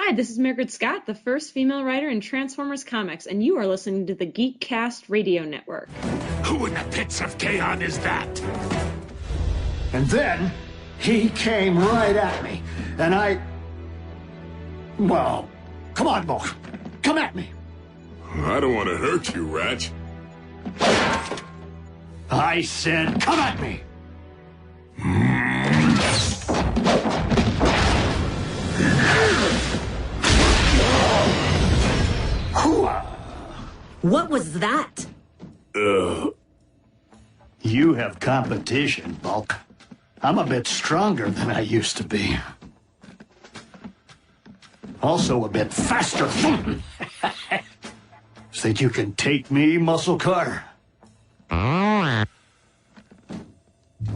Hi, this is Mairghread Scott, the first female writer in Transformers comics, and you are listening to the Geekcast Radio Network. Who in the pits of Kaon is that? And then he came right at me, and well, come on, Mo. Come at me. I don't want to hurt you, Ratch. I said, come at me. What was that? You have competition, Bulk. I'm a bit stronger than I used to be. Also a bit faster. Think you can take me, Muscle Car?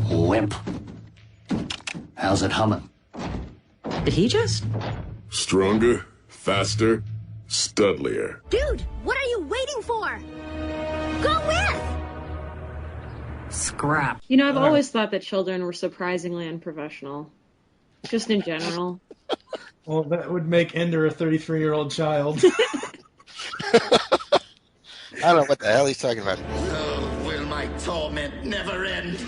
Wimp. How's it humming? Did he just? Stronger, faster, studlier. Dude, what are you waiting for? Go with! Scrap. You know, I've always thought that children were surprisingly unprofessional. Just in general. Well, that would make Ender a 33-year-old child. I don't know what the hell he's talking about. Oh, will my torment never end?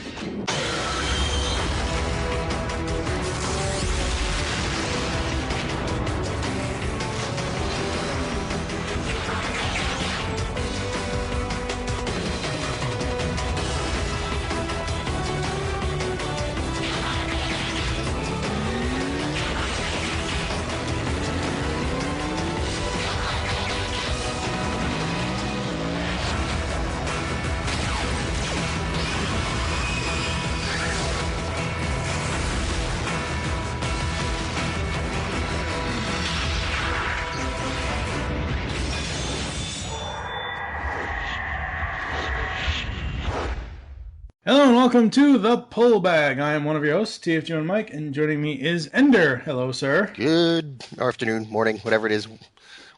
Hello and welcome to The Pull Bag. I am one of your hosts, TFG1Mike, and joining me is Ender. Hello, sir. Good afternoon, morning, whatever it is.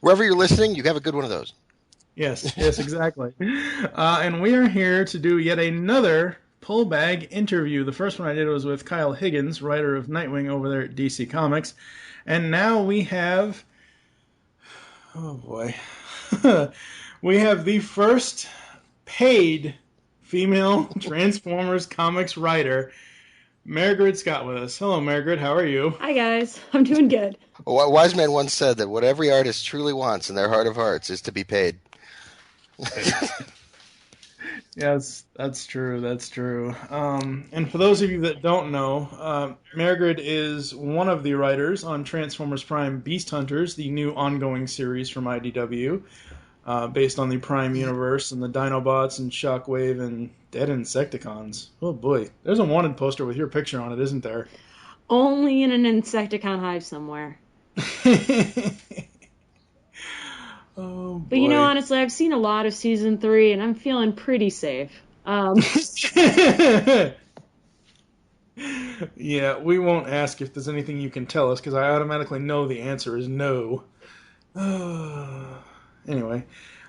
Wherever you're listening, you have a good one of those. Yes, exactly. And we are here to do yet another Pull Bag interview. The first one I did was with Kyle Higgins, writer of Nightwing over there at DC Comics. And now we have... Oh, boy. We have the first paid female Transformers comics writer, Mairghread Scott, with us. Hello, Mairghread. How are you? Hi, guys. I'm doing good. A wise man once said that what every artist truly wants in their heart of hearts is to be paid. Yes, that's true. That's true. And for those of you that don't know, Mairghread is one of the writers on Transformers Prime Beast Hunters, the new ongoing series from IDW. Based on the Prime universe and the Dinobots and Shockwave and Dead Insecticons. Oh boy, there's a wanted poster with your picture on it, isn't there? Only in an Insecticon hive somewhere. Oh boy. But you know, honestly, I've seen a lot of Season 3, and I'm feeling pretty safe. Yeah, we won't ask if there's anything you can tell us, because I automatically know the answer is no. Anyway,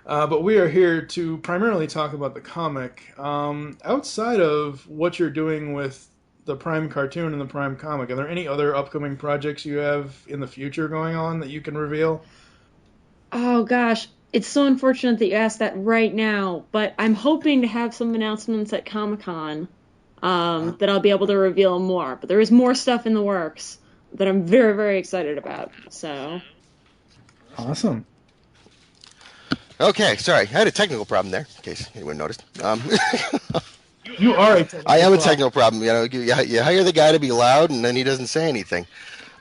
but we are here to primarily talk about the comic. Outside of what you're doing with the Prime cartoon and the Prime comic, are there any other upcoming projects you have in the future going on that you can reveal? Oh, gosh. It's so unfortunate that you asked that right now, but I'm hoping to have some announcements at Comic-Con that I'll be able to reveal more. But there is more stuff in the works that I'm very, very excited about. So, awesome. Okay, sorry. I had a technical problem there, in case anyone noticed. You are a technical I am a technical problem. You know, you hire the guy to be loud, and then he doesn't say anything.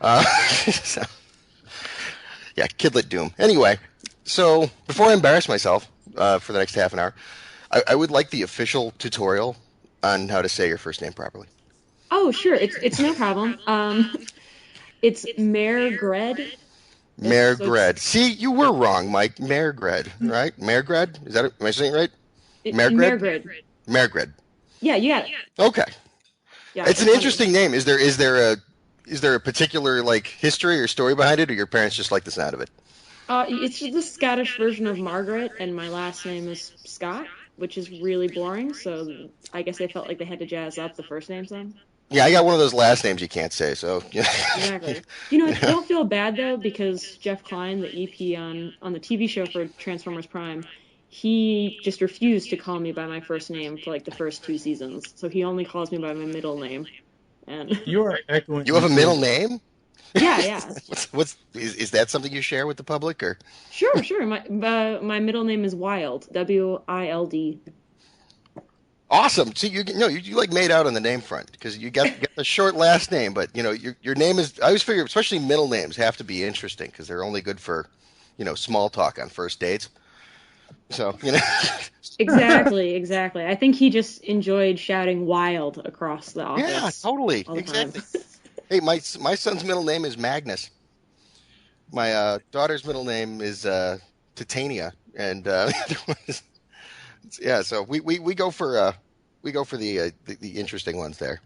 So, yeah, kidlet doom. Anyway, so before I embarrass myself for the next half an hour, I would like the official tutorial on how to say your first name properly. oh, sure. It's no problem. It's Mairghread. Mairghread. See, you were wrong, Mike. Mairghread, right? Mairghread? Is that it? Am I saying it right? Mairghread. Mairghread. Yeah, you got it. Okay. Yeah, It's an interesting name. Is there a particular like history or story behind it, or your parents just like the sound of it? It's just the Scottish version of Margaret, and my last name is Scott, which is really boring, so I guess they felt like they had to jazz up the first name some. Yeah, I got one of those last names you can't say, so yeah. Exactly. You know, I don't feel bad though because Jeff Klein, the EP on the TV show for Transformers Prime, he just refused to call me by my first name for like the first 2 seasons. So he only calls me by my middle name. And You are echoing You have a through. middle name? yeah, yeah. Is that something you share with the public or? Sure, sure. My middle name is Wild, Wild. Awesome. See, you like made out on the name front because you got a short last name, but your name is. I always figure, especially middle names, have to be interesting because they're only good for, small talk on first dates. So Exactly, exactly. I think he just enjoyed shouting "wild" across the Yeah, office totally, all the time. exactly. Hey, my son's middle name is Magnus. My daughter's middle name is Titania, and yeah. So we go for the interesting ones there.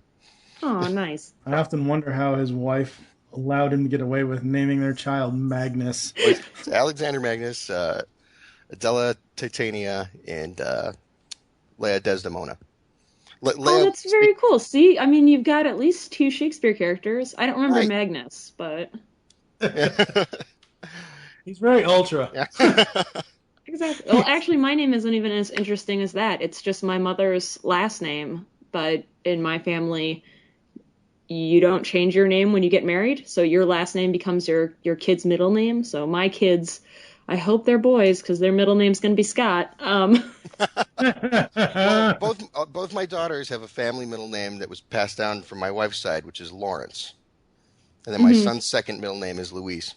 Oh, nice. I often wonder how his wife allowed him to get away with naming their child Magnus. It's Alexander Magnus, Adela Titania, and Leia Desdemona. Oh, Leia, that's very cool. See, I mean, you've got at least 2 Shakespeare characters. I don't remember Right. Magnus, but He's very ultra. Yeah. exactly. Well, actually, my name isn't even as interesting as that. It's just my mother's last name, but in my family, you don't change your name when you get married, so your last name becomes your kid's middle name. So my kids, I hope they're boys because their middle name's going to be Scott. Well, both my daughters have a family middle name that was passed down from my wife's side, which is Lawrence, and then my son's second middle name is Luis.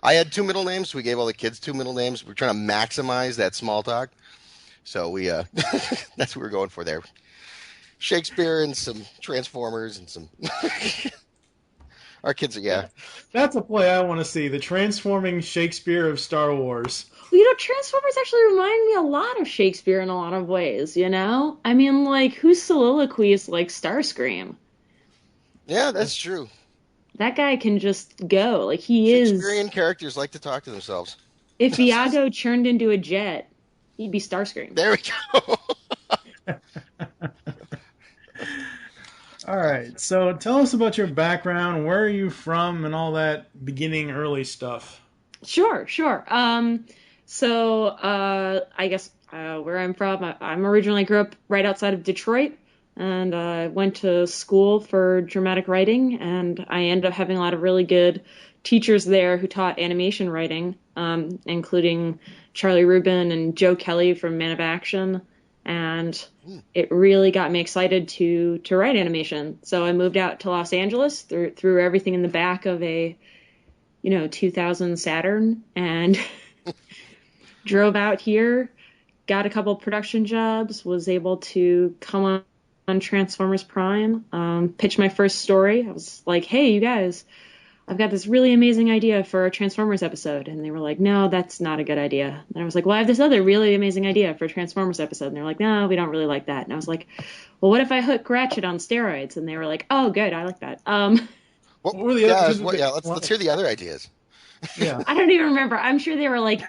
I had 2 middle names, so we gave all the kids 2 middle names. We're trying to maximize that small talk, so we that's what we're going for there. Shakespeare and some Transformers and some. Our kids are That's a play I want to see. The transforming Shakespeare of Star Wars. Well, Transformers actually remind me a lot of Shakespeare in a lot of ways, you know? I mean, like, whose soliloquy is like Starscream? Yeah, that's true. That guy can just go. Like, he Shakespearean is. characters like to talk to themselves. If Iago turned into a jet, he'd be Starscream. There we go. All right, so tell us about your background. Where are you from, and all that beginning early stuff. Sure, sure. I guess where I'm from, I'm originally grew up right outside of Detroit, and I went to school for dramatic writing, and I ended up having a lot of really good teachers there who taught animation writing, including Charlie Rubin and Joe Kelly from Man of Action, and it really got me excited to write animation. So I moved out to Los Angeles, threw everything in the back of a 2000 Saturn, and drove out here, got a couple production jobs, was able to come on Transformers Prime, pitch my first story. I was like, hey, you guys, I've got this really amazing idea for a Transformers episode. And they were like, no, that's not a good idea. And I was like, well, I have this other really amazing idea for a Transformers episode. And they're like, no, we don't really like that. And I was like, well, what if I hook Ratchet on steroids? And they were like, oh, good, I like that. What were the other? Let's hear the other ideas. Yeah. I don't even remember. I'm sure they were like,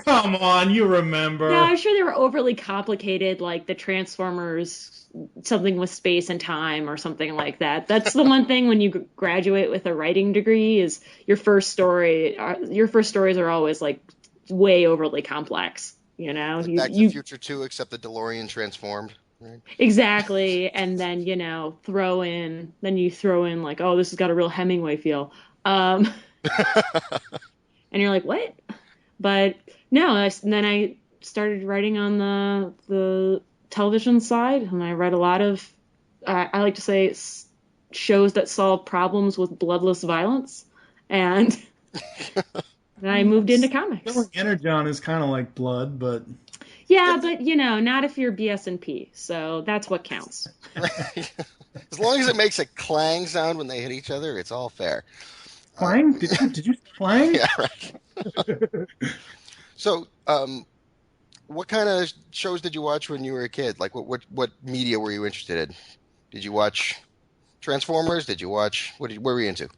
Come on, you remember. yeah, I'm sure they were overly complicated, like the Transformers, something with space and time or something like that. That's the one thing when you graduate with a writing degree is your first stories are always like way overly complex, you know? Like Back to the Future 2, except the DeLorean transformed. Right? Exactly. And then, you throw in like, oh, this has got a real Hemingway feel. And you're like, what? But no, then I started writing on the television side, and I read a lot of, I like to say, shows that solve problems with bloodless violence, and then I moved into comics. Energon is kind of like blood, but yeah, but not if you're BS&P, so that's what counts. Right. As long as it makes a clang sound when they hit each other, it's all fair. clang? Did you clang? Yeah, right. So, what kind of shows did you watch when you were a kid? Like, what media were you interested in? Did you watch Transformers? Did you watch where were you into?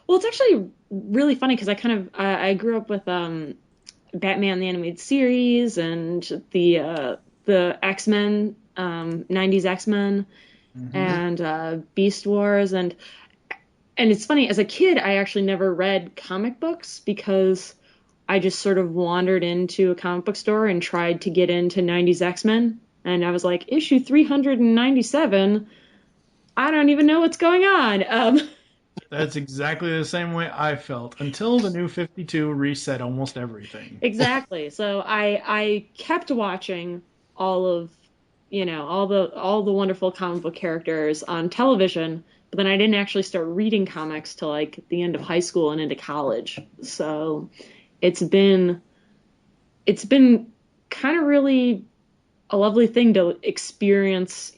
Well, it's actually really funny because I grew up with Batman the Animated Series and the X-Men, 90s X-Men, and Beast Wars, and it's funny, as a kid, I actually never read comic books because I just sort of wandered into a comic book store and tried to get into 90s X-Men. And I was like, issue 397, I don't even know what's going on. That's exactly the same way I felt until the new 52 reset almost everything. Exactly. So I kept watching all of, all the wonderful comic book characters on television, but then I didn't actually start reading comics till like the end of high school and into college. So it's been kind of really a lovely thing to experience,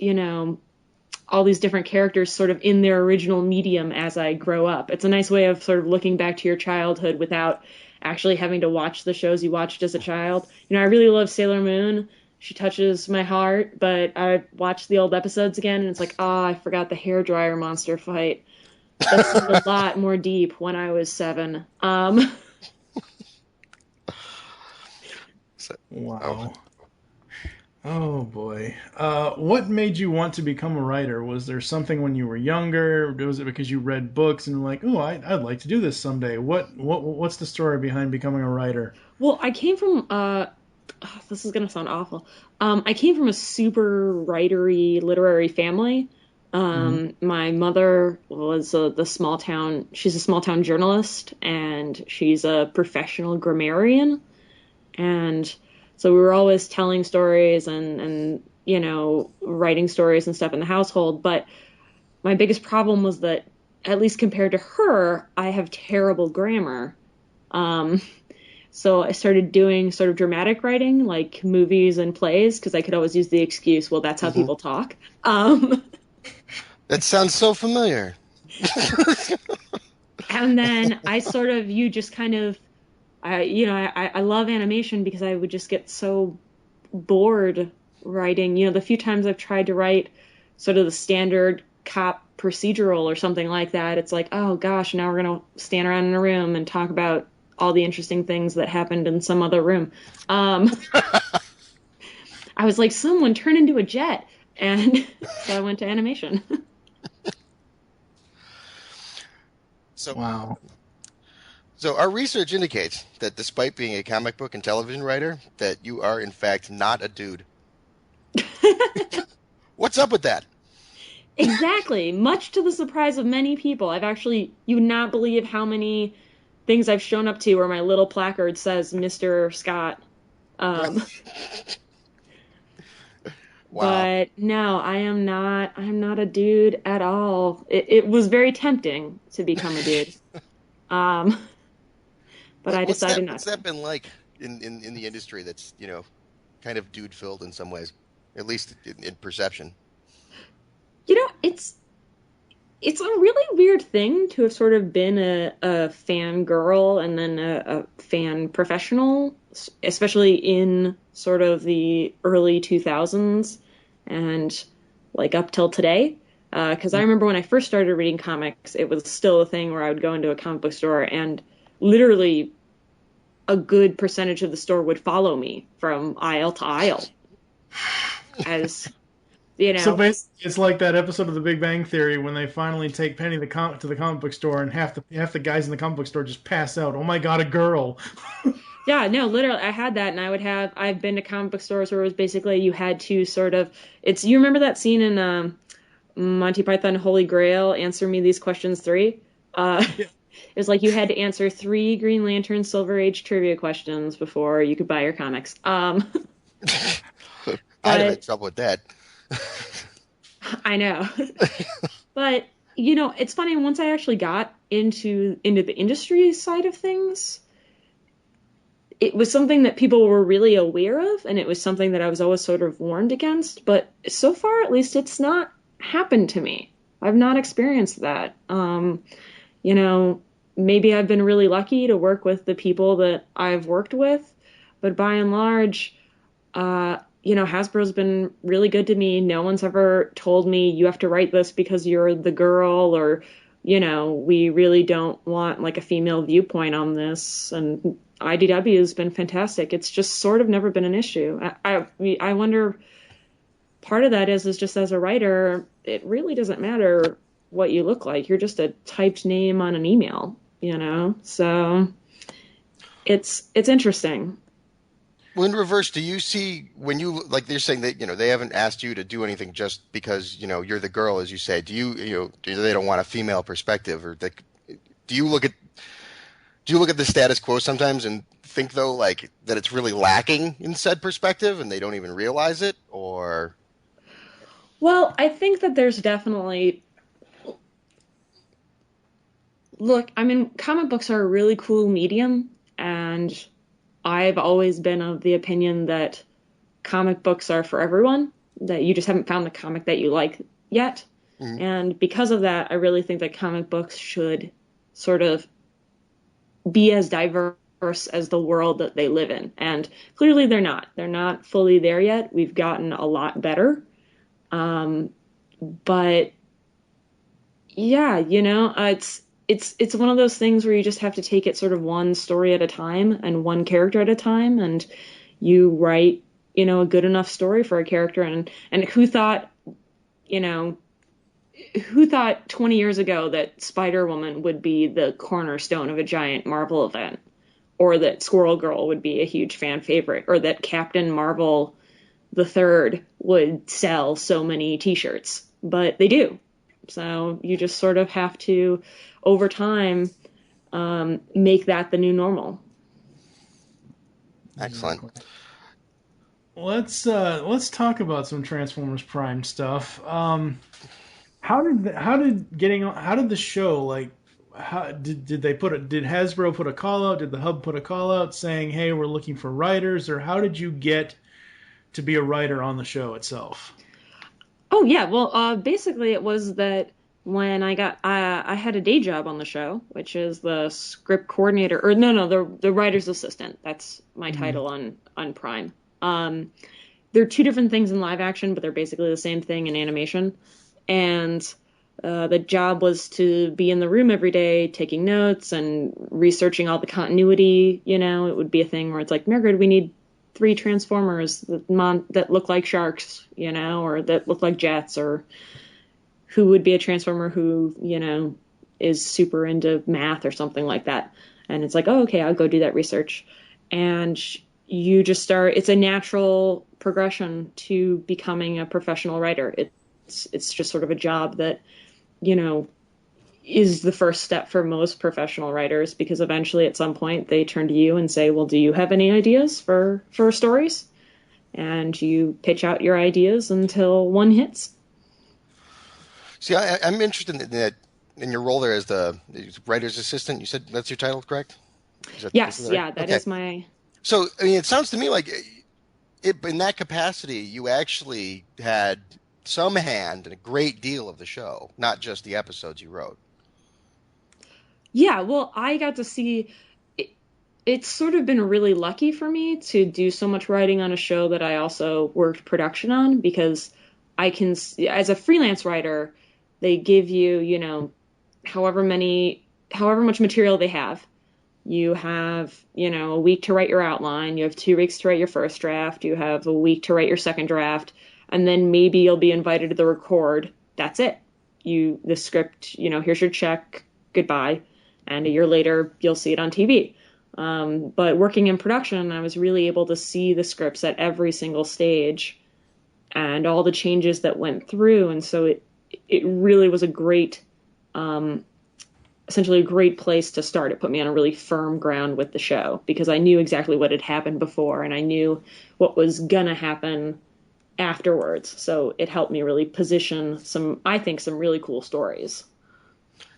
all these different characters sort of in their original medium as I grow up. It's a nice way of sort of looking back to your childhood without actually having to watch the shows you watched as a child. I really love Sailor Moon. She touches my heart, but I watched the old episodes again and it's like, I forgot the hairdryer monster fight. That seemed a lot more deep when I was 7. Wow. Oh boy. What made you want to become a writer? Was there something when you were younger? Was it because you read books and were like, oh, I'd like to do this someday? What's the story behind becoming a writer? Well, I came from this is gonna sound awful. I came from a super writery literary family. My mother was she's a small town journalist, and she's a professional grammarian. And so we were always telling stories and writing stories and stuff in the household. But my biggest problem was that, at least compared to her, I have terrible grammar. So I started doing sort of dramatic writing, like movies and plays, because I could always use the excuse, well, that's how people talk. That sounds so familiar. And then I love animation because I would just get so bored writing. The few times I've tried to write sort of the standard cop procedural or something like that, it's like, oh gosh, now we're going to stand around in a room and talk about all the interesting things that happened in some other room. I was like, someone turn into a jet. And so I went to animation. Wow. So our research indicates that despite being a comic book and television writer, that you are in fact not a dude. What's up with that? Exactly. Much to the surprise of many people. You would not believe how many things I've shown up to where my little placard says Mr. Scott. Wow. But no, I'm not a dude at all. It was very tempting to become a dude. But I decided not. What's that been like in the industry that's, kind of dude-filled in some ways, at least in perception? It's a really weird thing to have sort of been a fan girl and then a fan professional, especially in sort of the early 2000s and like up till today. Because I remember when I first started reading comics, it was still a thing where I would go into a comic book store and literally a good percentage of the store would follow me from aisle to aisle. As So basically, it's like that episode of The Big Bang Theory when they finally take Penny to the comic book store, and half the guys in the comic book store just pass out. Oh my god, a girl! Yeah, no, literally, I had that, and I've been to comic book stores where it was basically you had to sort of, you remember that scene in Monty Python Holy Grail, Answer Me These Questions 3? Yeah. It was like you had to answer 3 Green Lantern Silver Age trivia questions before you could buy your comics. I'd have had trouble with that. I know. But, it's funny, once I actually got into the industry side of things, it was something that people were really aware of, and it was something that I was always sort of warned against, but so far, at least, it's not happened to me. I've not experienced that. Maybe I've been really lucky to work with the people that I've worked with, but by and large, Hasbro's been really good to me. No one's ever told me you have to write this because you're the girl, or, we really don't want like a female viewpoint on this. And IDW has been fantastic. It's just sort of never been an issue. I wonder, part of that is just as a writer, it really doesn't matter what you look like. You're just a typed name on an email, you know? So it's interesting. Well, in reverse, do you see when you like they're saying that they haven't asked you to do anything just because you're the girl, as you say? Do they don't want a female perspective, or do you look at the status quo sometimes and think though like that it's really lacking in said perspective and they don't even realize it, or? Well, I think that there's definitely look, I mean, comic books are a really cool medium, and I've always been of the opinion that comic books are for everyone, that you just haven't found the comic that you like yet. Mm-hmm. And because of that, I really think that comic books should sort of be as diverse as the world that they live in. And clearly they're not. They're not fully there yet. We've gotten a lot better. But yeah, it's one of those things where you just have to take it sort of one story at a time and one character at a time, and you write, a good enough story for a character. And who thought 20 years ago that Spider-Woman would be the cornerstone of a giant Marvel event, or that Squirrel Girl would be a huge fan favorite, or that Captain Marvel the Third would sell so many t-shirts? But they do. So you just sort of have to, over time, make that the new normal. Excellent. Let's talk about some Transformers Prime stuff. How did the show, like, did Hasbro put a call out? Did the hub put a call out saying, hey, we're looking for writers? Or how did you get to be a writer on the show itself? Oh yeah, well, basically it was that when I had a day job on the show, which is the script coordinator, or no, the writer's assistant. That's my title on Prime. They're two different things in live action, but they're basically the same thing in animation. And the job was to be in the room every day, taking notes and researching all the continuity. It would be a thing where it's like, Mairghread, we need 3 Transformers that look like sharks, or that look like jets, or who would be a Transformer who, is super into math or something like that. And it's like, oh, okay, I'll go do that research. And you just start, it's a natural progression to becoming a professional writer. It's just sort of a job that, is the first step for most professional writers, because eventually at some point they turn to you and say, well, do you have any ideas for stories? And you pitch out your ideas until one hits. See, I'm interested in your role there as the writer's assistant. You said that's your title, correct? Yes, that is my... So, I mean, it sounds to me like in that capacity, you actually had some hand in a great deal of the show, not just the episodes you wrote. Yeah, well, I got to see... It's sort of been really lucky for me to do so much writing on a show that I also worked production on, because I can, as a freelance writer, they give you, however much material they have. You have, a week to write your outline. You have 2 weeks to write your first draft. You have a week to write your second draft. And then maybe you'll be invited to the record. That's it. The script, here's your check. Goodbye. And a year later, you'll see it on TV. But working in production, I was really able to see the scripts at every single stage and all the changes that went through. And so it really was essentially a great place to start. It put me on a really firm ground with the show, because I knew exactly what had happened before and I knew what was gonna happen afterwards. So it helped me really position some really cool stories.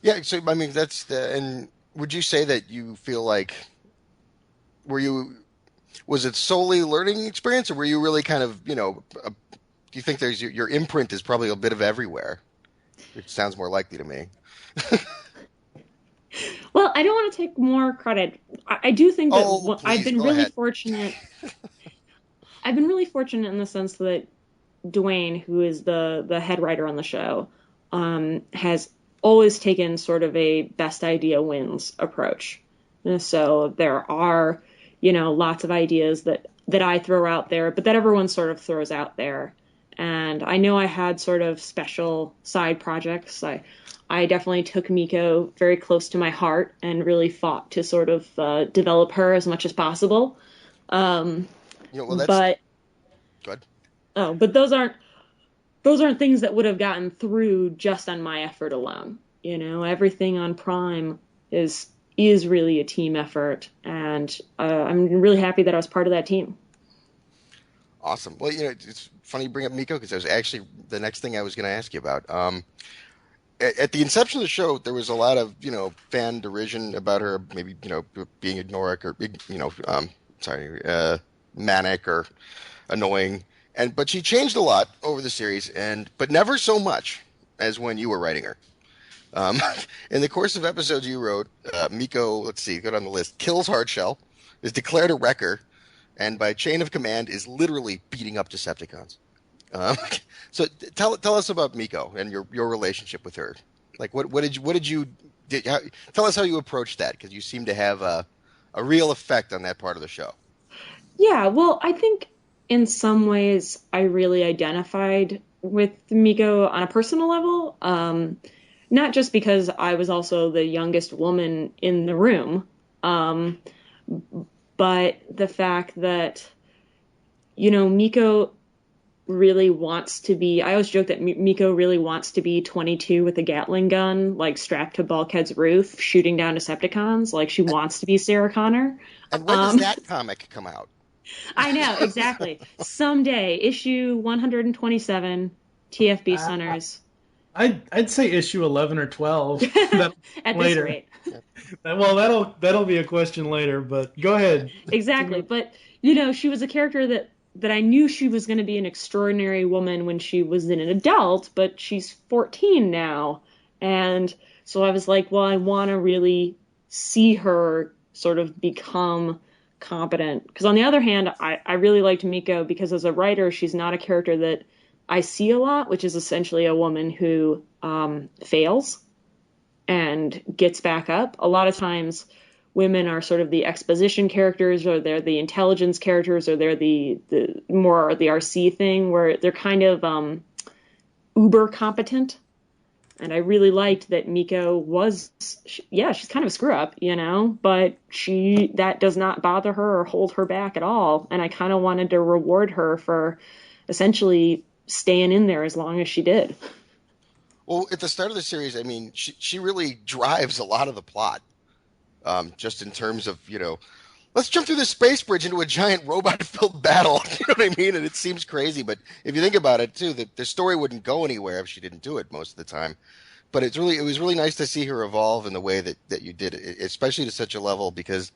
Yeah, so I mean and would you say that you feel like was it solely learning experience, or were you really kind of, do you think there's your imprint is probably a bit of everywhere? It sounds more likely to me. Well, I don't want to take more credit. I do think that I've been really fortunate. I've been really fortunate in the sense that Dwayne, who is the head writer on the show, has always taken sort of a best idea wins approach. And so there are, lots of ideas that I throw out there, but that everyone sort of throws out there. And I know I had sort of special side projects. I definitely took Miko very close to my heart and really fought to sort of develop her as much as possible. Well, that's But good. but those aren't things that would have gotten through just on my effort alone. Everything on Prime is really a team effort, and I'm really happy that I was part of that team. Awesome. Well, it's funny you bring up Miko because that was actually the next thing I was going to ask you about. At the inception of the show, there was a lot of fan derision about her, maybe being ignoric or manic or annoying, but she changed a lot over the series, but never so much as when you were writing her. In the course of episodes you wrote, Miko, let's see, go down the list, kills Hardshell, is declared a wrecker, and by chain of command is literally beating up Decepticons. So tell us about Miko and your relationship with her. Like tell us how you approached that, because you seem to have a real effect on that part of the show. Yeah, well, I think in some ways I really identified with Miko on a personal level. Not just because I was also the youngest woman in the room, but the fact that, Miko really wants to be, I always joke that Miko really wants to be 22 with a Gatling gun, like strapped to Bulkhead's roof, shooting down Decepticons. Like she wants to be Sarah Connor. And when does that comic come out? I know, exactly. Someday, issue 127, TFB Centers. I'd say issue 11 or 12. At later. This rate. Well, that'll be a question later, but go ahead. Exactly. But, she was a character that I knew she was going to be an extraordinary woman when she was an adult, but she's 14 now. And so I was like, well, I want to really see her sort of become competent. Because on the other hand, I really liked Miko because as a writer, she's not a character that I see a lot, which is essentially a woman who fails and gets back up. A lot of times women are sort of the exposition characters, or they're the intelligence characters, or they're the more the RC thing where they're kind of uber competent. And I really liked that Miko was, she's kind of a screw up, but that does not bother her or hold her back at all. And I kind of wanted to reward her for essentially staying in there as long as she did. Well, at the start of the series, I mean, she really drives a lot of the plot, just in terms of, let's jump through this space bridge into a giant robot-filled battle. You know what I mean? And it seems crazy, but if you think about it, too, the story wouldn't go anywhere if she didn't do it most of the time. But it was really nice to see her evolve in the way that you did it, especially to such a level, because,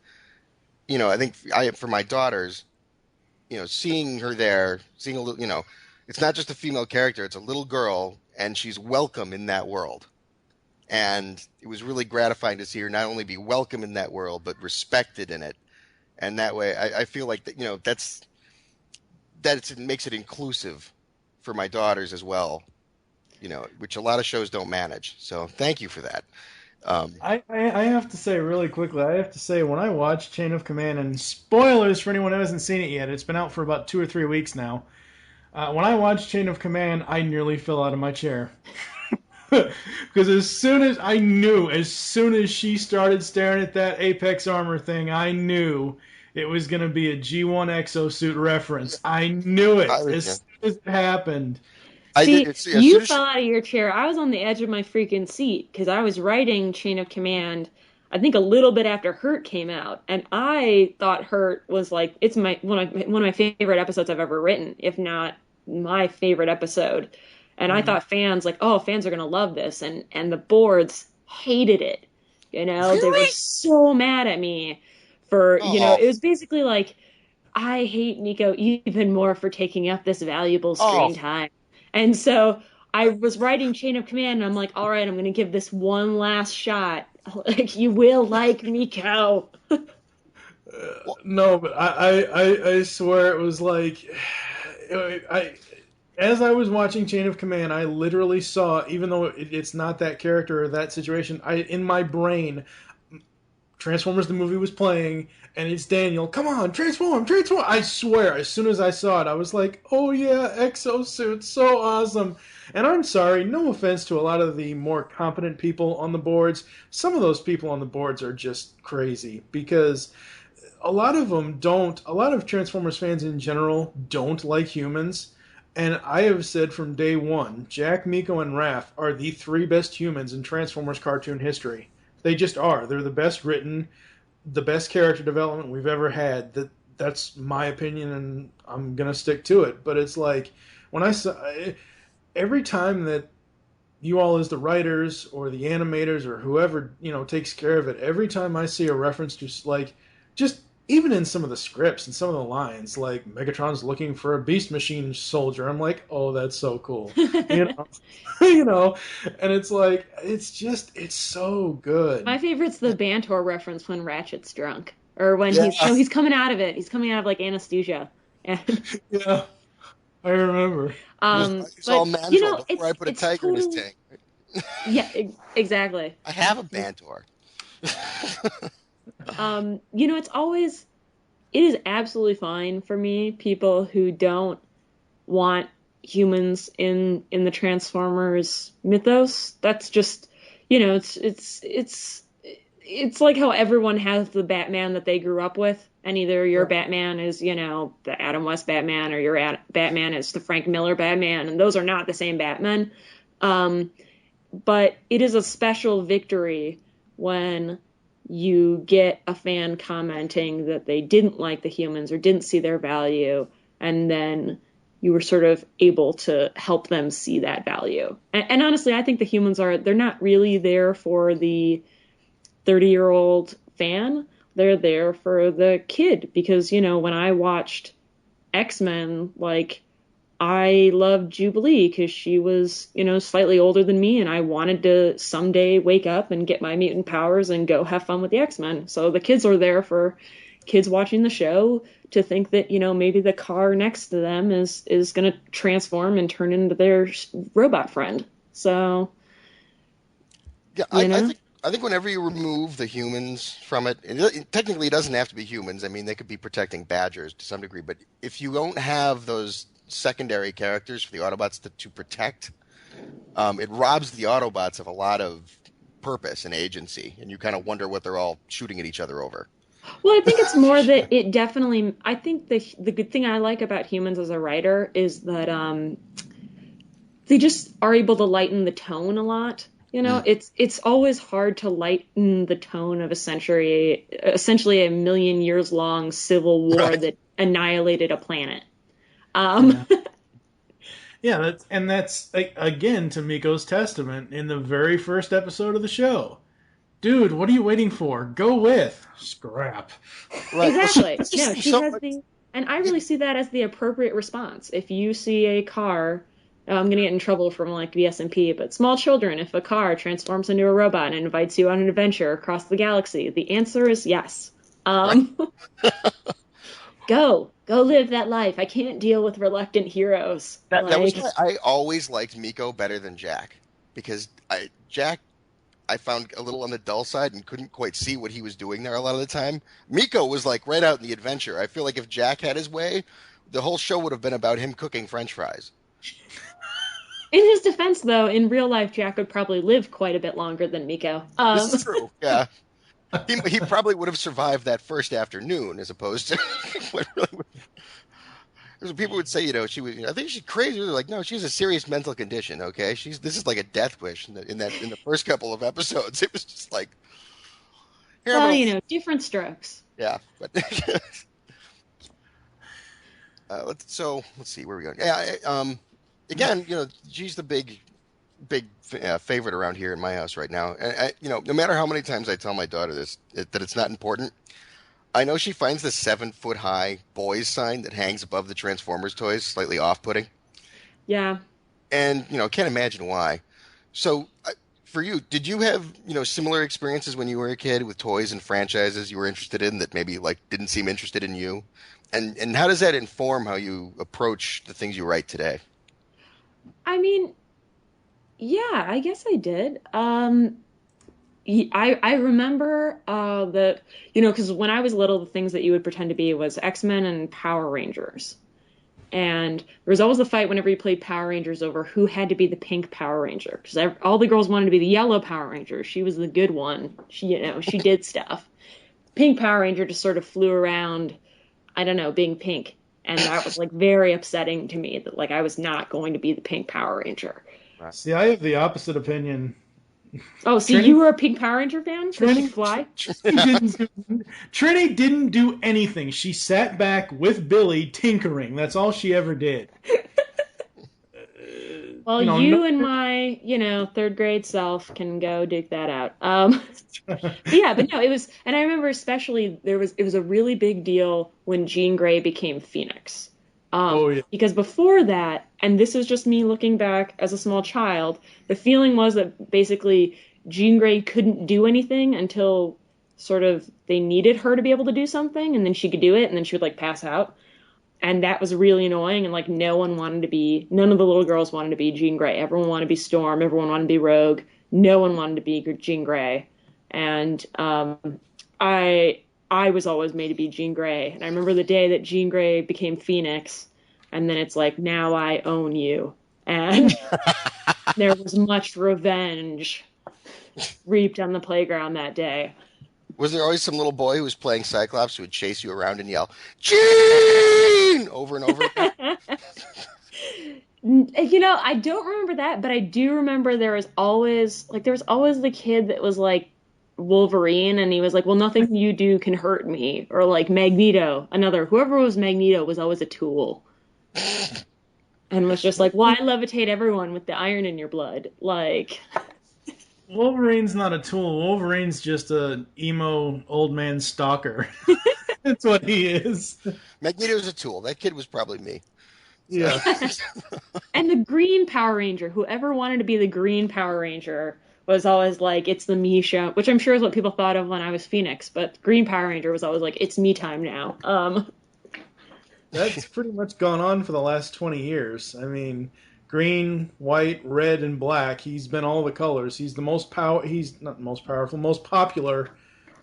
I think for my daughters, seeing her there, seeing a little, it's not just a female character, it's a little girl, and she's welcome in that world. And it was really gratifying to see her not only be welcome in that world, but respected in it. And that way, I feel like that, it makes it inclusive for my daughters as well, which a lot of shows don't manage. So thank you for that. I have to say really quickly, when I watched Chain of Command, and spoilers for anyone who hasn't seen it yet, it's been out for about 2 or 3 weeks now. When I watched Chain of Command, I nearly fell out of my chair. Because as soon as she started staring at that Apex armor thing, I knew it was going to be a G1 exosuit reference. I knew it as soon as it happened. You fell out of your chair. I was on the edge of my freaking seat because I was writing Chain of Command, I think a little bit after Hurt came out, and I thought Hurt was like it's one of my favorite episodes I've ever written, if not my favorite episode. And I thought fans are going to love this. And the boards hated it. Really? They were so mad at me for, it was basically like, I hate Miko even more for taking up this valuable screen time. And so I was writing Chain of Command, and I'm like, all right, I'm going to give this one last shot. Like, you will like Miko. No, but I swear it was like, as I was watching Chain of Command, I literally saw, even though it's not that character or that situation, in my brain, Transformers the movie was playing, and it's Daniel, come on, transform! I swear, as soon as I saw it, I was like, oh yeah, exosuit, so awesome. And I'm sorry, no offense to a lot of the more competent people on the boards. Some of those people on the boards are just crazy, because a lot of Transformers fans in general don't like humans. And I have said from day one, Jack, Miko, and Raph are the three best humans in Transformers cartoon history. They just are. They're the best written, the best character development we've ever had. That's my opinion, and I'm gonna stick to it. But it's like when I saw every time that you all as the writers or the animators or whoever takes care of it, every time I see a reference to like just even in some of the scripts and some of the lines, like Megatron's looking for a Beast Machine soldier, I'm like, oh, that's so cool, and it's like it's so good. My favorite's the Bantor reference when Ratchet's drunk, or when he's coming out of it. He's coming out of like anesthesia. And yeah, I remember. It's all Mandrill before I put a tiger in his tank. Yeah, exactly. I have a Bantor. It is absolutely fine for me, people who don't want humans in the Transformers mythos. That's just, it's like how everyone has the Batman that they grew up with, and either your Batman is, the Adam West Batman, or your Batman is the Frank Miller Batman, and those are not the same Batman. But it is a special victory when you get a fan commenting that they didn't like the humans or didn't see their value, and then you were sort of able to help them see that value. And honestly, I think the humans they're not really there for the 30-year-old fan. They're there for the kid, because, when I watched X-Men, like, I loved Jubilee because she was, slightly older than me, and I wanted to someday wake up and get my mutant powers and go have fun with the X-Men. So the kids are there for kids watching the show to think that, maybe the car next to them is going to transform and turn into their robot friend. So, yeah, I think whenever you remove the humans from it, technically it doesn't have to be humans. I mean, they could be protecting badgers to some degree, but if you don't have those secondary characters for the Autobots to protect, it robs the Autobots of a lot of purpose and agency, and you kind of wonder what they're all shooting at each other over. Well, I think it's more that it definitely, I think the good thing I like about humans as a writer is that they just are able to lighten the tone a lot. It's always hard to lighten the tone of essentially a million years long civil war that annihilated a planet. Yeah, that's again to Miko's testament in the very first episode of the show. Dude, what are you waiting for? Go with scrap. Right. Exactly. She has and I really see that as the appropriate response. If you see a car, I'm going to get in trouble from like the S&P, but small children, if a car transforms into a robot and invites you on an adventure across the galaxy, the answer is yes. Go live that life. I can't deal with reluctant heroes. That was why I always liked Miko better than Jack, because Jack I found a little on the dull side and couldn't quite see what he was doing there a lot of the time. Miko was like right out in the adventure. I feel like if Jack had his way, the whole show would have been about him cooking French fries. In his defense, though, in real life, Jack would probably live quite a bit longer than Miko. This is true, yeah. He probably would have survived that first afternoon as opposed to what really would. People would say, she was. I think she's crazy. They're like, no, she has a serious mental condition. Okay, this is like a death wish in the first couple of episodes. It was just like, different strokes. Yeah, but let's see where we go. Yeah, again, she's the big favorite around here in my house right now. And no matter how many times I tell my daughter that it's not important, I know she finds the 7-foot-high boys sign that hangs above the Transformers toys slightly off-putting. Yeah. And, can't imagine why. So, for you, did you have, similar experiences when you were a kid with toys and franchises you were interested in that maybe, didn't seem interested in you? And how does that inform how you approach the things you write today? I mean, yeah, I guess I did. I remember because when I was little, the things that you would pretend to be was X-Men and Power Rangers. And there was always a fight whenever you played Power Rangers over who had to be the pink Power Ranger. Because all the girls wanted to be the yellow Power Ranger. She was the good one. She did stuff. Pink Power Ranger just sort of flew around, I don't know, being pink. And that was like very upsetting to me that like I was not going to be the pink Power Ranger. See, I have the opposite opinion. Oh, so you were a Pink Power Ranger fan? Trini Fly? Trini didn't do anything. She sat back with Billy tinkering. That's all she ever did. Well, you and my, third grade self can go dig that out. Yeah, but no, it was, and I remember especially it was a really big deal when Jean Grey became Phoenix. Because before that, and this is just me looking back as a small child, the feeling was that basically Jean Grey couldn't do anything until sort of they needed her to be able to do something, and then she could do it, and then she would like pass out. And that was really annoying, and like none of the little girls wanted to be Jean Grey. Everyone wanted to be Storm, everyone wanted to be Rogue. No one wanted to be Jean Grey. And I was always made to be Jean Grey. And I remember the day that Jean Grey became Phoenix, and then it's like, now I own you. And there was much revenge reaped on the playground that day. Was there always some little boy who was playing Cyclops who would chase you around and yell, Jean! Over and over again? I don't remember that, but I do remember there was always the kid that was like Wolverine, and he was like, well, nothing you do can hurt me. Or like Magneto, whoever was Magneto was always a tool. And was just like, well, I levitate everyone with the iron in your blood. Like... Wolverine's not a tool. Wolverine's just a emo old man stalker. That's what he is. Magneto's a tool. That kid was probably me. Yeah. And the Green Power Ranger, whoever wanted to be the Green Power Ranger was always like, it's the me show, which I'm sure is what people thought of when I was Phoenix, but Green Power Ranger was always like, it's me time now. That's pretty much gone on for the last 20 years. I mean... Green, white, red, and black. He's been all the colors. He's the most He's not the most powerful, most popular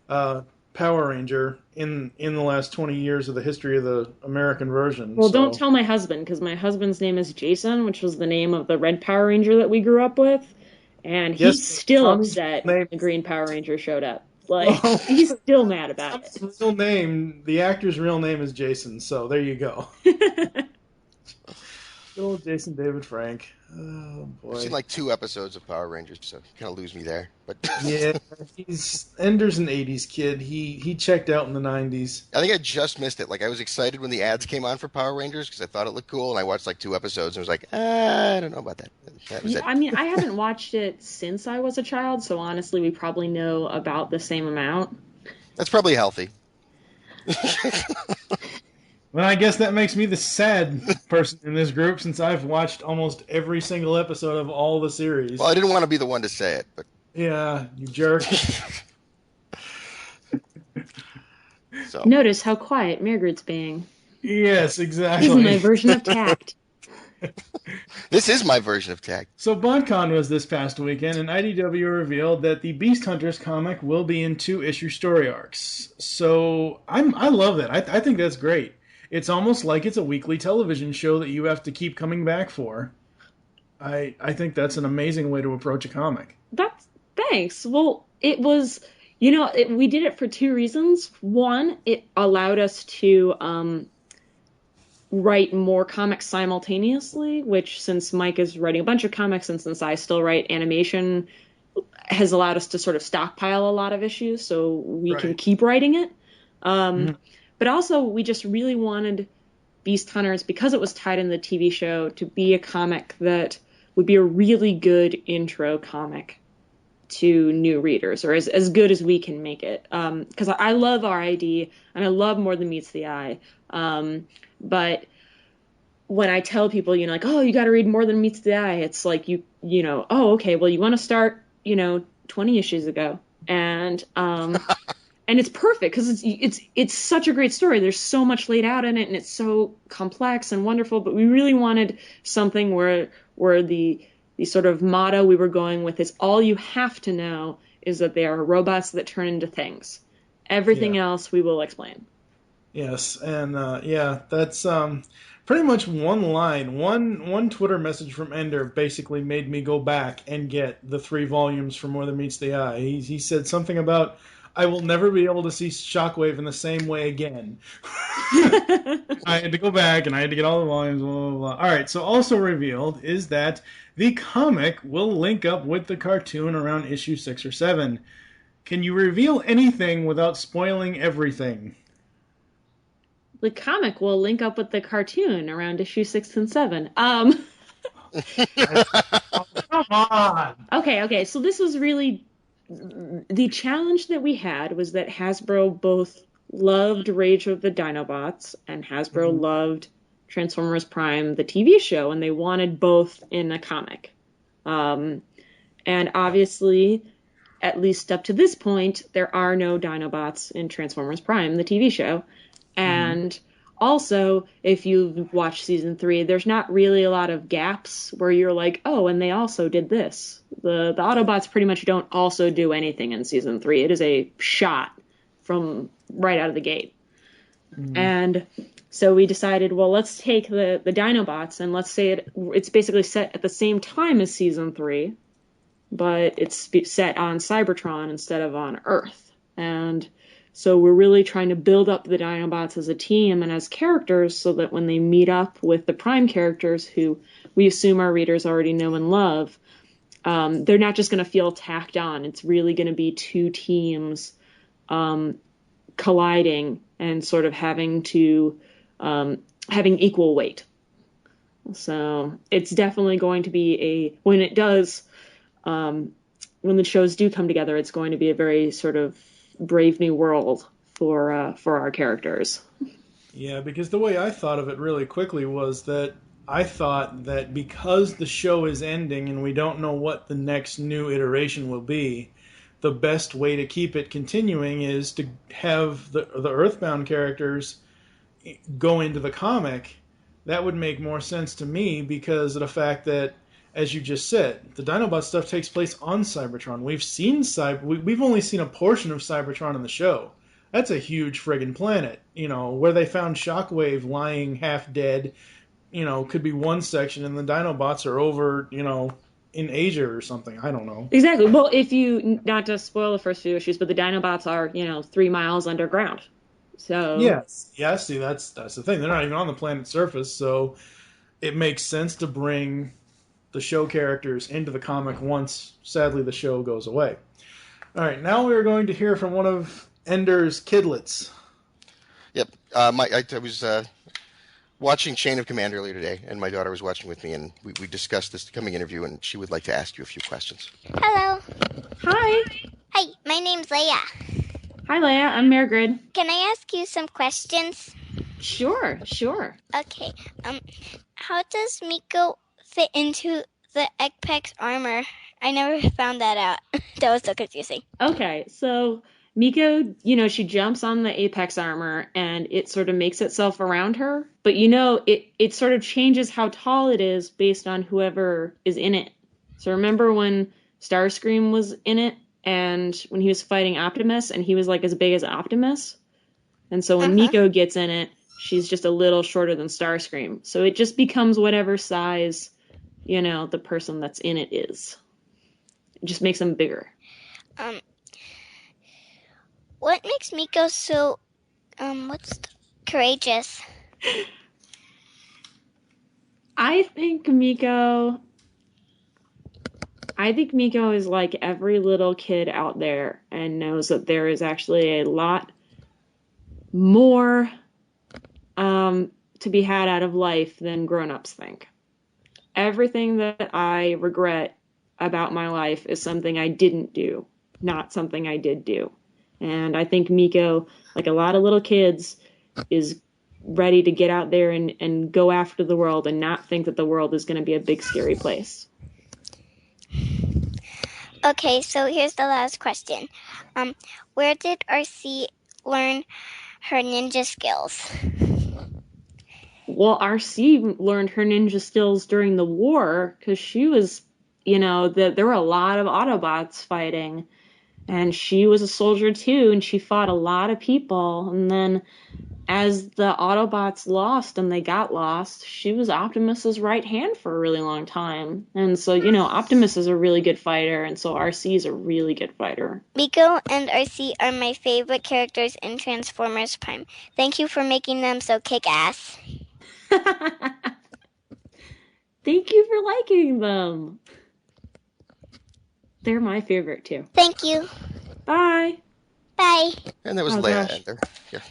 Power Ranger in the last 20 years of the history of the American version. Well, don't tell my husband, because my husband's name is Jason, which was the name of the Red Power Ranger that we grew up with, and he's still upset when the Green Power Ranger showed up. Like, he's still mad about it. His real name, the actor's real name is Jason. So there you go. Good old Jason David Frank. Oh, boy. I've seen like 2 episodes of Power Rangers, so you kind of lose me there. But yeah, Ender's an 80s kid. He checked out in the 90s. I think I just missed it. Like, I was excited when the ads came on for Power Rangers because I thought it looked cool, and I watched like 2 episodes and was like, I don't know about that. That was it. I mean, I haven't watched it since I was a child, so honestly, we probably know about the same amount. That's probably healthy. Well, I guess that makes me the sad person in this group since I've watched almost every single episode of all the series. Well, I didn't want to be the one to say it, but... Yeah, you jerk. So. Notice how quiet Mairghread's being. Yes, exactly. This is my version of tact. This is my version of tact. So BotCon was this past weekend, and IDW revealed that the Beast Hunters comic will be in 2-issue story arcs. So I love that. I think that's great. It's almost like it's a weekly television show that you have to keep coming back for. I think that's an amazing way to approach a comic. Thanks. Well, it was, we did it for 2 reasons. One, it allowed us to write more comics simultaneously, which since Mike is writing a bunch of comics and since I still write animation, has allowed us to sort of stockpile a lot of issues so we can keep writing it. But also, we just really wanted Beast Hunters, because it was tied in the TV show, to be a comic that would be a really good intro comic to new readers, or as good as we can make it. Because I love RID, and I love More Than Meets the Eye. But when I tell people, like, oh, you got to read More Than Meets the Eye, it's like, oh, okay, well, you want to start, 20 issues ago. And... And it's perfect because it's such a great story. There's so much laid out in it, and it's so complex and wonderful. But we really wanted something where the sort of motto we were going with is all you have to know is that they are robots that turn into things. Everything else we will explain. Yes, and that's pretty much one line. One Twitter message from Ender basically made me go back and get the 3 volumes for More Than Meets the Eye. He said something about, I will never be able to see Shockwave in the same way again. I had to go back and I had to get all the volumes, blah, blah, blah. All right, so also revealed is that the comic will link up with the cartoon around issue 6 or 7. Can you reveal anything without spoiling everything? The comic will link up with the cartoon around issue 6 and 7. Come on! Okay, so this was really... The challenge that we had was that Hasbro both loved Rage of the Dinobots and Hasbro loved Transformers Prime, the TV show, and they wanted both in a comic. And obviously, at least up to this point, there are no Dinobots in Transformers Prime, the TV show. And also, if you've watched season 3, there's not really a lot of gaps where you're like, oh, and they also did this. The Autobots pretty much don't also do anything in season 3. It is a shot from right out of the gate. And so we decided, well, let's take the Dinobots and let's say it's basically set at the same time as season 3, but it's set on Cybertron instead of on Earth. And so we're really trying to build up the Dinobots as a team and as characters so that when they meet up with the Prime characters, who we assume our readers already know and love, they're not just going to feel tacked on. It's really going to be 2 teams colliding and sort of having equal weight. So it's definitely going to be when the shows do come together, it's going to be a very sort of brave new world for our characters. Yeah, because the way I thought of it really quickly was that I thought that because the show is ending and we don't know what the next new iteration will be, the best way to keep it continuing is to have the Earthbound characters go into the comic. That would make more sense to me because of the fact that, as you just said, the Dinobot stuff takes place on Cybertron. We've only seen a portion of Cybertron in the show. That's a huge friggin' planet. Where they found Shockwave lying half dead, could be one section, and the Dinobots are over, in Asia or something. I don't know. Exactly. Well, not to spoil the first few issues, but the Dinobots are, 3 miles underground. So yes. Yeah, see, that's the thing. They're not even on the planet's surface, so it makes sense to bring the show characters into the comic once, sadly, the show goes away. All right, now we're going to hear from one of Ender's kidlets. Yep. I was watching Chain of Command earlier today, and my daughter was watching with me, and we discussed this coming interview, and she would like to ask you a few questions. Hello. Hi. Hi, my name's Leia. Hi, Leia. I'm Mairghread. Can I ask you some questions? Sure. Okay. How does Miko fit into the Eggpex armor? I never found that out. That was so confusing. Okay, so Miko, she jumps on the Apex armor and it sort of makes itself around her. But it sort of changes how tall it is based on whoever is in it. So remember when Starscream was in it and when he was fighting Optimus and he was like as big as Optimus? And so when Miko gets in it, she's just a little shorter than Starscream. So it just becomes whatever size, the person that's in it is. It just makes them bigger. What makes Miko so, courageous? I think Miko is like every little kid out there and knows that there is actually a lot more to be had out of life than grown-ups think. Everything that I regret about my life is something I didn't do, not something I did do. And I think Miko, like a lot of little kids, is ready to get out there and go after the world and not think that the world is going to be a big, scary place. Okay, so here's the last question. Where did RC learn her ninja skills? Well, RC learned her ninja skills during the war because she was, there were a lot of Autobots fighting. And she was a soldier too, and she fought a lot of people. And then as the Autobots lost and they got lost, she was Optimus's right hand for a really long time. And so, Optimus is a really good fighter, and so RC is a really good fighter. Miko and RC are my favorite characters in Transformers Prime. Thank you for making them so kick-ass. Thank you for liking them. They're my favorite too. Thank you. Bye. Bye. And that was Leia Ender. Yeah.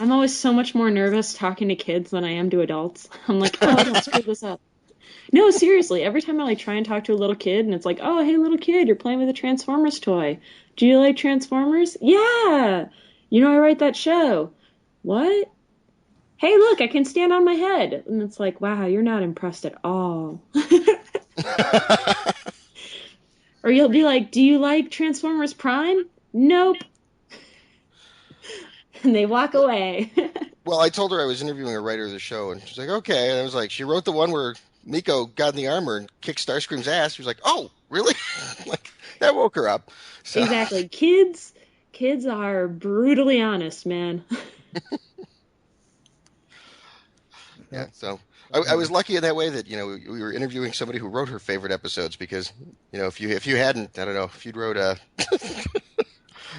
I'm always so much more nervous talking to kids than I am to adults. I'm like, oh, don't screw this up. No, seriously, every time I try and talk to a little kid and it's like, oh, hey, little kid, you're playing with a Transformers toy. Do you like Transformers? Yeah. I write that show. What? Hey, look, I can stand on my head. And it's like, wow, you're not impressed at all. Or you'll be like, do you like Transformers Prime? Nope. And they walk away. Well, I told her I was interviewing a writer of the show, and she's like, okay. And I was like, she wrote the one where Miko got in the armor and kicked Starscream's ass. She was like, oh, really? Like, that woke her up. So. Exactly. Kids are brutally honest, man. Yeah, so I was lucky in that way that, we were interviewing somebody who wrote her favorite episodes because, if you hadn't, I don't know, if you'd wrote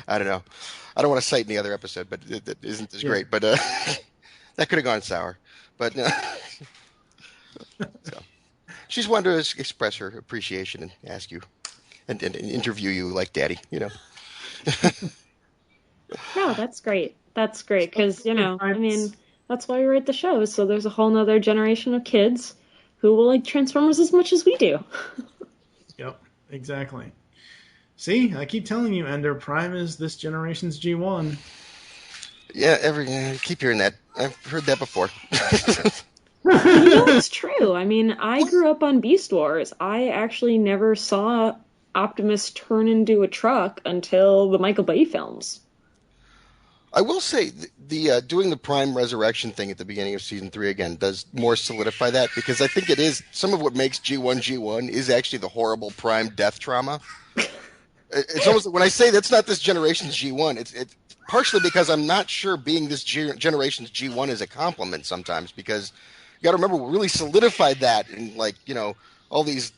I don't know. I don't want to cite any other episode, but that isn't as great. But that could have gone sour. But so, she's wanted to express her appreciation and ask you and interview you like Daddy, No, that's great. That's great because, that's why we write the shows. So there's a whole nother generation of kids who will like Transformers as much as we do. Yep, exactly. See, I keep telling you, Ender, Prime is this generation's G1. Yeah, I keep hearing that. I've heard that before. It's true. I grew up on Beast Wars. I actually never saw Optimus turn into a truck until the Michael Bay films. I will say the doing the Prime Resurrection thing at the beginning of season 3 again does more solidify that, because I think it is some of what makes G1 is actually the horrible Prime death trauma. It's almost when I say that's not this generation's G1, it's partially because I'm not sure being this generation's G1 is a compliment sometimes, because you got to remember we really solidified that in all these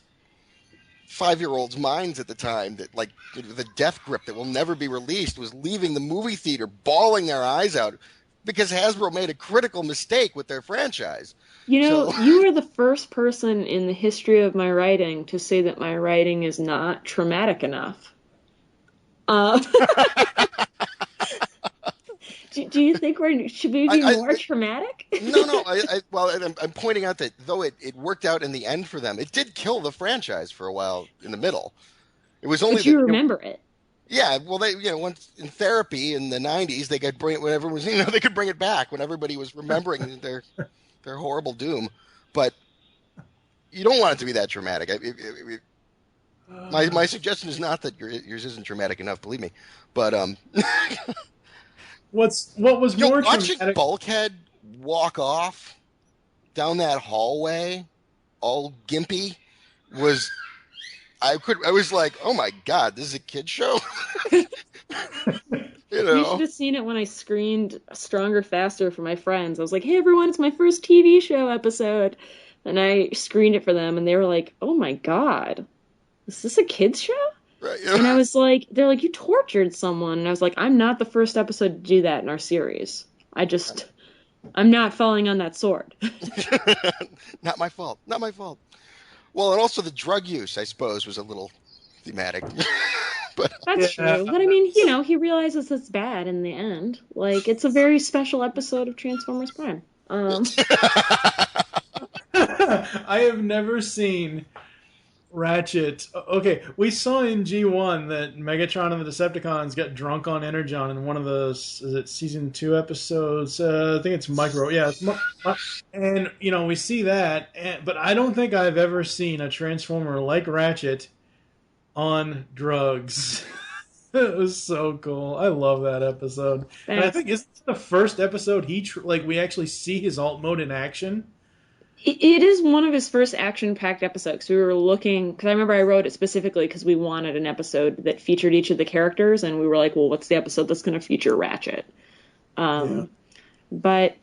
5-year-olds' minds at the time, that the death grip that will never be released was leaving the movie theater bawling their eyes out because Hasbro made a critical mistake with their franchise. You are the first person in the history of my writing to say that my writing is not traumatic enough. Do you think should we be more traumatic? No. I'm pointing out that though it worked out in the end for them, it did kill the franchise for a while in the middle. It was only. But you remember it. Yeah, well, they once in therapy in the '90s, they could bring it whenever it was. They could bring it back when everybody was remembering their horrible doom. But you don't want it to be that traumatic. My suggestion is not that yours isn't traumatic enough. Believe me, but what was more watching traumatic? Bulkhead walk off down that hallway, all gimpy, was. I was like, oh my God, this is a kid's show. You should have seen it when I screened Stronger Faster for my friends. I was like, hey everyone, it's my first TV show episode. And I screened it for them and they were like, oh my God, is this a kid's show? Right, yeah. And I was like, they're like, you tortured someone. And I was like, I'm not the first episode to do that in our series. I'm not falling on that sword. Not my fault. Well, and also the drug use, I suppose, was a little thematic. But that's true. But I mean, he realizes it's bad in the end. Like, it's a very special episode of Transformers Prime. I have never seen Ratchet. Okay, we saw in G1 that Megatron and the Decepticons got drunk on Energon in one of those, is it season 2 episodes? I think it's Micro. Yeah, and we see that, but I don't think I've ever seen a Transformer like Ratchet on drugs. It was so cool. I love that episode. And I think it's the first episode we actually see his alt mode in action. It is one of his first action-packed episodes. We were looking, because I remember I wrote it specifically because we wanted an episode that featured each of the characters, and we were like, well, what's the episode that's going to feature Ratchet? But,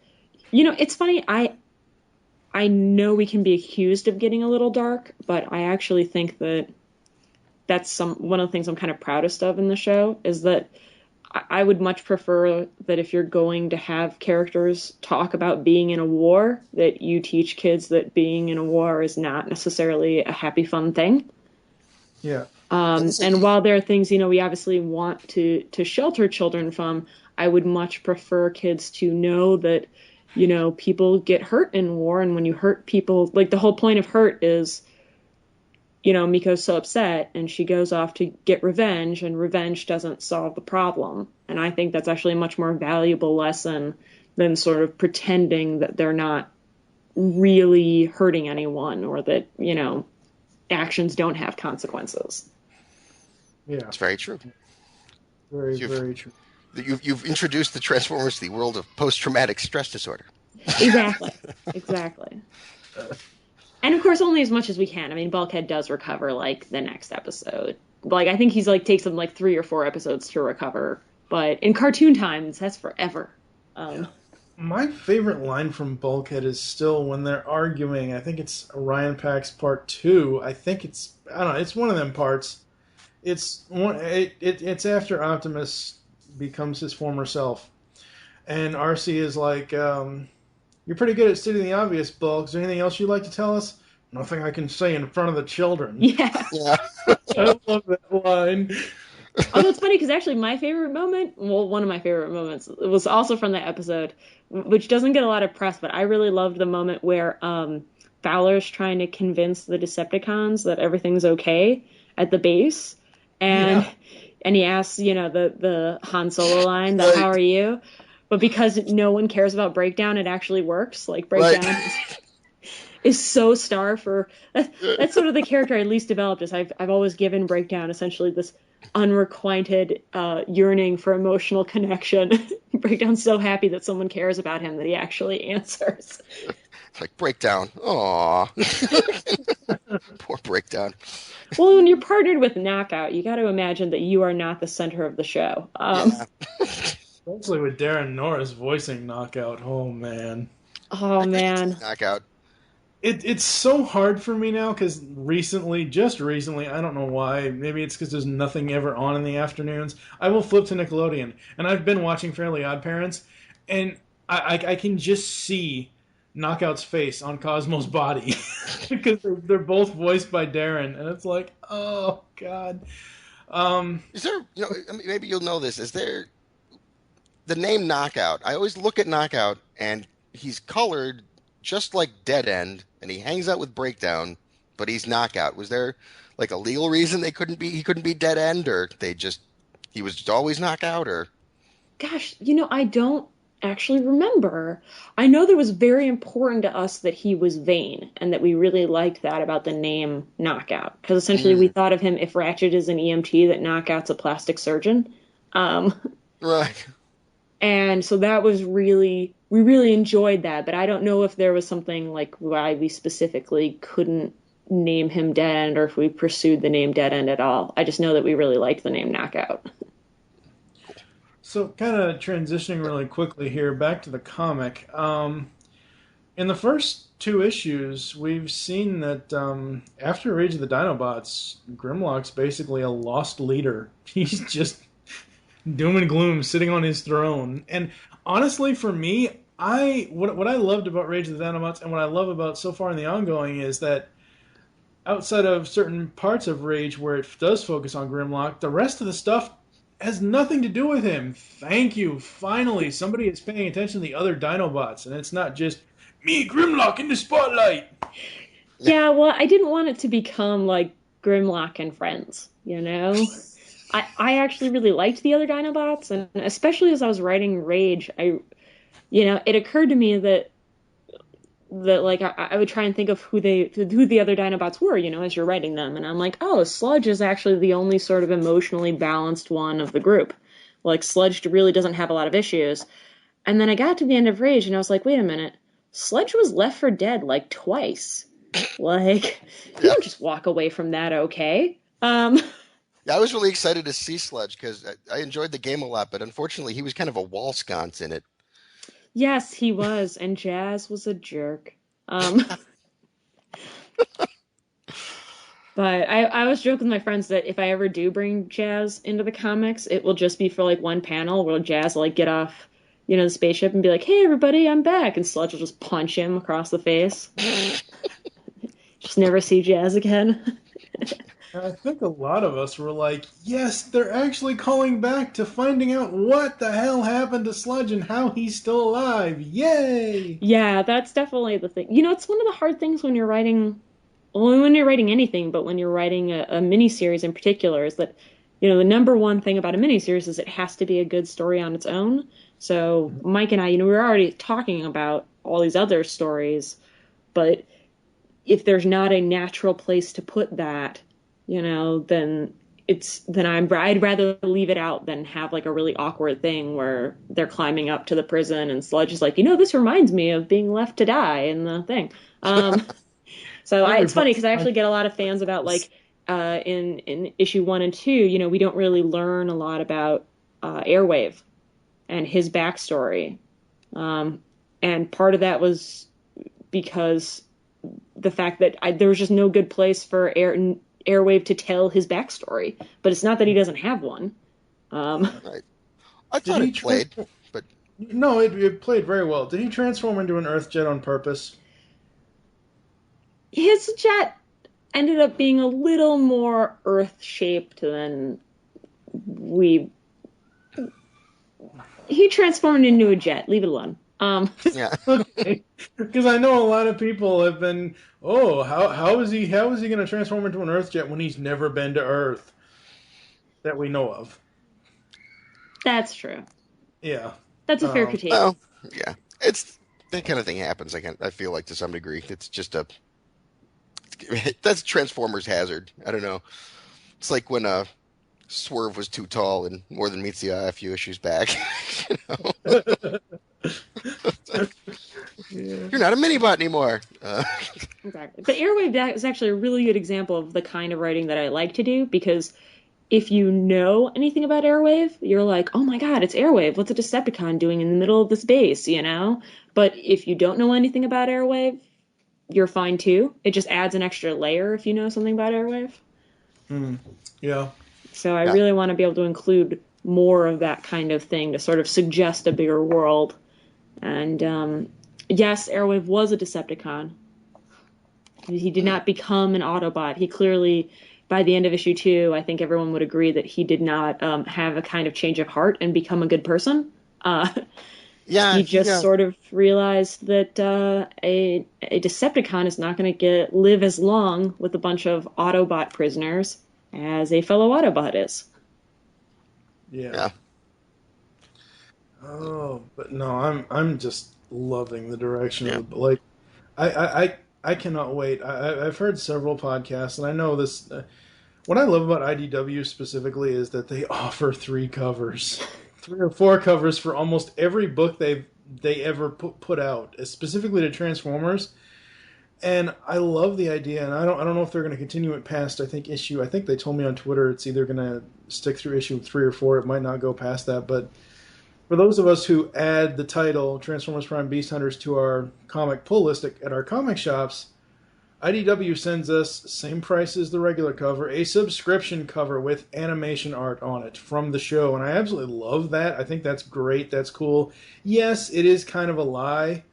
it's funny. I know we can be accused of getting a little dark, but I actually think that that's one of the things I'm kind of proudest of in the show is that I would much prefer that if you're going to have characters talk about being in a war, that you teach kids that being in a war is not necessarily a happy, fun thing. Yeah. And while there are things, we obviously want to shelter children from, I would much prefer kids to know that, people get hurt in war. And when you hurt people, like the whole point of hurt is, Miko's so upset and she goes off to get revenge, and revenge doesn't solve the problem. And I think that's actually a much more valuable lesson than sort of pretending that they're not really hurting anyone or that, actions don't have consequences. Yeah. It's very true. Very true. You've introduced the Transformers to the world of post-traumatic stress disorder. Exactly. And of course, only as much as we can. I mean, Bulkhead does recover like the next episode. Like, I think he's like takes him like 3 or 4 episodes to recover. But in cartoon times, that's forever. My favorite line from Bulkhead is still when they're arguing. I think it's Orion Pax Part 2. I don't know. It's one of them parts. It's after Optimus becomes his former self, and RC is like, "You're pretty good at stating the obvious, Bulk. Is there anything else you'd like to tell us?" "Nothing I can say in front of the children." Yeah. I love that line. Although it's funny because actually my favorite moment, one of my favorite moments, was also from that episode, which doesn't get a lot of press, but I really loved the moment where Fowler's trying to convince the Decepticons that everything's okay at the base, and he asks, the Han Solo line, the "How are you?" But because no one cares about Breakdown, it actually works. Like, Breakdown is so star for... That's sort of the character I least developed, is I've always given Breakdown essentially this unrequited yearning for emotional connection. Breakdown's so happy that someone cares about him that he actually answers. It's like, Breakdown. Aww. Poor Breakdown. Well, when you're partnered with Knockout, you got to imagine that you are not the center of the show. Especially with Darren Norris voicing Knockout. Oh, man. Oh, man. Knockout. It's so hard for me now because just recently, I don't know why, maybe it's because there's nothing ever on in the afternoons, I will flip to Nickelodeon. And I've been watching Fairly Odd Parents, and I can just see Knockout's face on Cosmo's body because they're both voiced by Darren, and it's like, oh, God. Is there, maybe you'll know this, is there... The name Knockout, I always look at Knockout, and he's colored just like Dead End, and he hangs out with Breakdown, but he's Knockout. Was there like a legal reason he couldn't be Dead End, or he was just always Knockout, or? Gosh, I don't actually remember. I know that it was very important to us that he was vain, and that we really liked that about the name Knockout, because essentially we thought of him, if Ratchet is an EMT, that Knockout's a plastic surgeon. Right. And so that was we really enjoyed that, but I don't know if there was something like why we specifically couldn't name him Dead End, or if we pursued the name Dead End at all. I just know that we really liked the name Knockout. So kind of transitioning really quickly here, back to the comic. In the first 2 issues, we've seen that after Rage of the Dinobots, Grimlock's basically a lost leader. He's just doom and gloom, sitting on his throne. And honestly, for me, what I loved about Rage of the Dinobots, and what I love about so far in the ongoing, is that outside of certain parts of Rage where it does focus on Grimlock, the rest of the stuff has nothing to do with him. Thank you. Finally, somebody is paying attention to the other Dinobots, and it's not just me, Grimlock, in the spotlight. Yeah, well, I didn't want it to become like Grimlock and Friends, I actually really liked the other Dinobots, and especially as I was writing Rage, it occurred to me that like I would try and think of who the other Dinobots were, as you're writing them, and I'm like, oh, Sludge is actually the only sort of emotionally balanced one of the group. Like, Sludge really doesn't have a lot of issues. And then I got to the end of Rage, and I was like, wait a minute, Sledge was left for dead like twice. Like, you don't just walk away from that, okay? Yeah, I was really excited to see Sledge because I enjoyed the game a lot, but unfortunately, he was kind of a wall sconce in it. Yes, he was, and Jazz was a jerk. Um, but I was joking with my friends that if I ever do bring Jazz into the comics, it will just be for like one panel where Jazz will like get off, the spaceship and be like, "Hey, everybody, I'm back," and Sledge will just punch him across the face. Just never see Jazz again. And I think a lot of us were like, yes, they're actually calling back to finding out what the hell happened to Sludge and how he's still alive. Yay! Yeah, that's definitely the thing. It's one of the hard things when you're writing, well, when you're writing anything, but when you're writing a miniseries in particular, is that, the number one thing about a miniseries is it has to be a good story on its own. So Mike and I, we were already talking about all these other stories, but if there's not a natural place to put that, then I'd rather leave it out than have like a really awkward thing where they're climbing up to the prison and Sludge is like, this reminds me of being left to die in the thing. It's funny because I actually get a lot of fans about like in issue 1 and 2, we don't really learn a lot about Airwave and his backstory. And part of that was because the fact that there was just no good place for Airwave to tell his backstory, but it's not that he doesn't have one. Right. I thought it played, but no, it played very well. Did he transform into an Earth jet on purpose? His jet ended up being a little more Earth-shaped than he transformed into a jet. Leave it alone. Yeah. Okay. Because I know a lot of people have been, how is he going to transform into an Earth jet when he's never been to Earth that we know of? That's true. Yeah. That's a fair critique. Well, yeah. It's that kind of thing happens. I feel like to some degree. It's just that's Transformers hazard. I don't know. It's like when Swerve was too tall and More Than Meets the Eye a few issues back. You're not a Minibot anymore. Exactly. But Airwave is actually a really good example of the kind of writing that I like to do, because if you know anything about Airwave, you're like, oh my god, it's Airwave. What's a Decepticon doing in the middle of this base, But if you don't know anything about Airwave, you're fine too. It just adds an extra layer if you know something about Airwave. Yeah. So I really want to be able to include more of that kind of thing to sort of suggest a bigger world. And yes, Airwave was a Decepticon. He did not become an Autobot. He clearly, by the end of issue 2, I think everyone would agree that he did not have a kind of change of heart and become a good person. He just sort of realized that a Decepticon is not going to live as long with a bunch of Autobot prisoners as a fellow Autobot is. Yeah. Oh, but no, I'm just loving the direction of like, I cannot wait. I've heard several podcasts, and I know this. What I love about IDW specifically is that they offer 3 covers, 3 or 4 covers for almost every book they ever put out, specifically to Transformers. And I love the idea, and I don't know if they're going to continue it past. I think they told me on Twitter it's either going to stick through issue 3 or 4. It might not go past that, but for those of us who add the title Transformers Prime Beast Hunters to our comic pull list at our comic shops, IDW sends us, same price as the regular cover, a subscription cover with animation art on it from the show. And I absolutely love that. I think that's great. That's cool. Yes, it is kind of a lie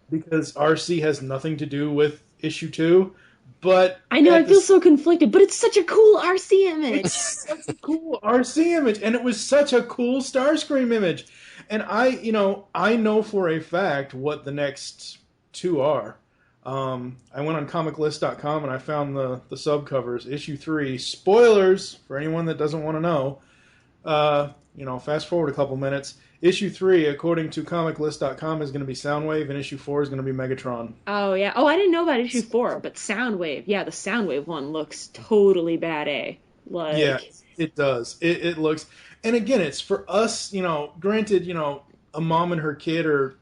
because RC has nothing to do with issue 2. But I know, I feel so conflicted, but it's such a cool RC image. It's such a cool RC image, and it was such a cool Starscream image. And I know for a fact what the next 2 are. I went on comiclist.com and I found the subcovers. Issue 3, spoilers for anyone that doesn't want to know. Fast forward a couple minutes. Issue 3, according to comiclist.com, is going to be Soundwave, and issue 4 is going to be Megatron. Oh, yeah. Oh, I didn't know about issue 4, but Soundwave. Yeah, the Soundwave one looks totally bad, eh? Yeah, it does. It looks... And again, it's for us, granted, a mom and her kid are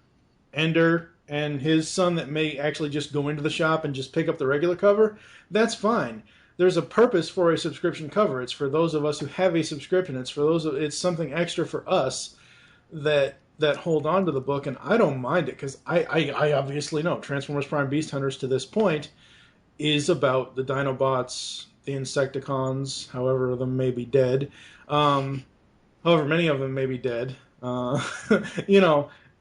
Ender, and his son that may actually just go into the shop and just pick up the regular cover, that's fine. There's a purpose for a subscription cover. It's for those of us who have a subscription. It's something extra for us that hold on to the book, and I don't mind it because I obviously know Transformers Prime Beast Hunters to this point is about the Dinobots, the Insecticons, however them may be dead, however many of them may be dead,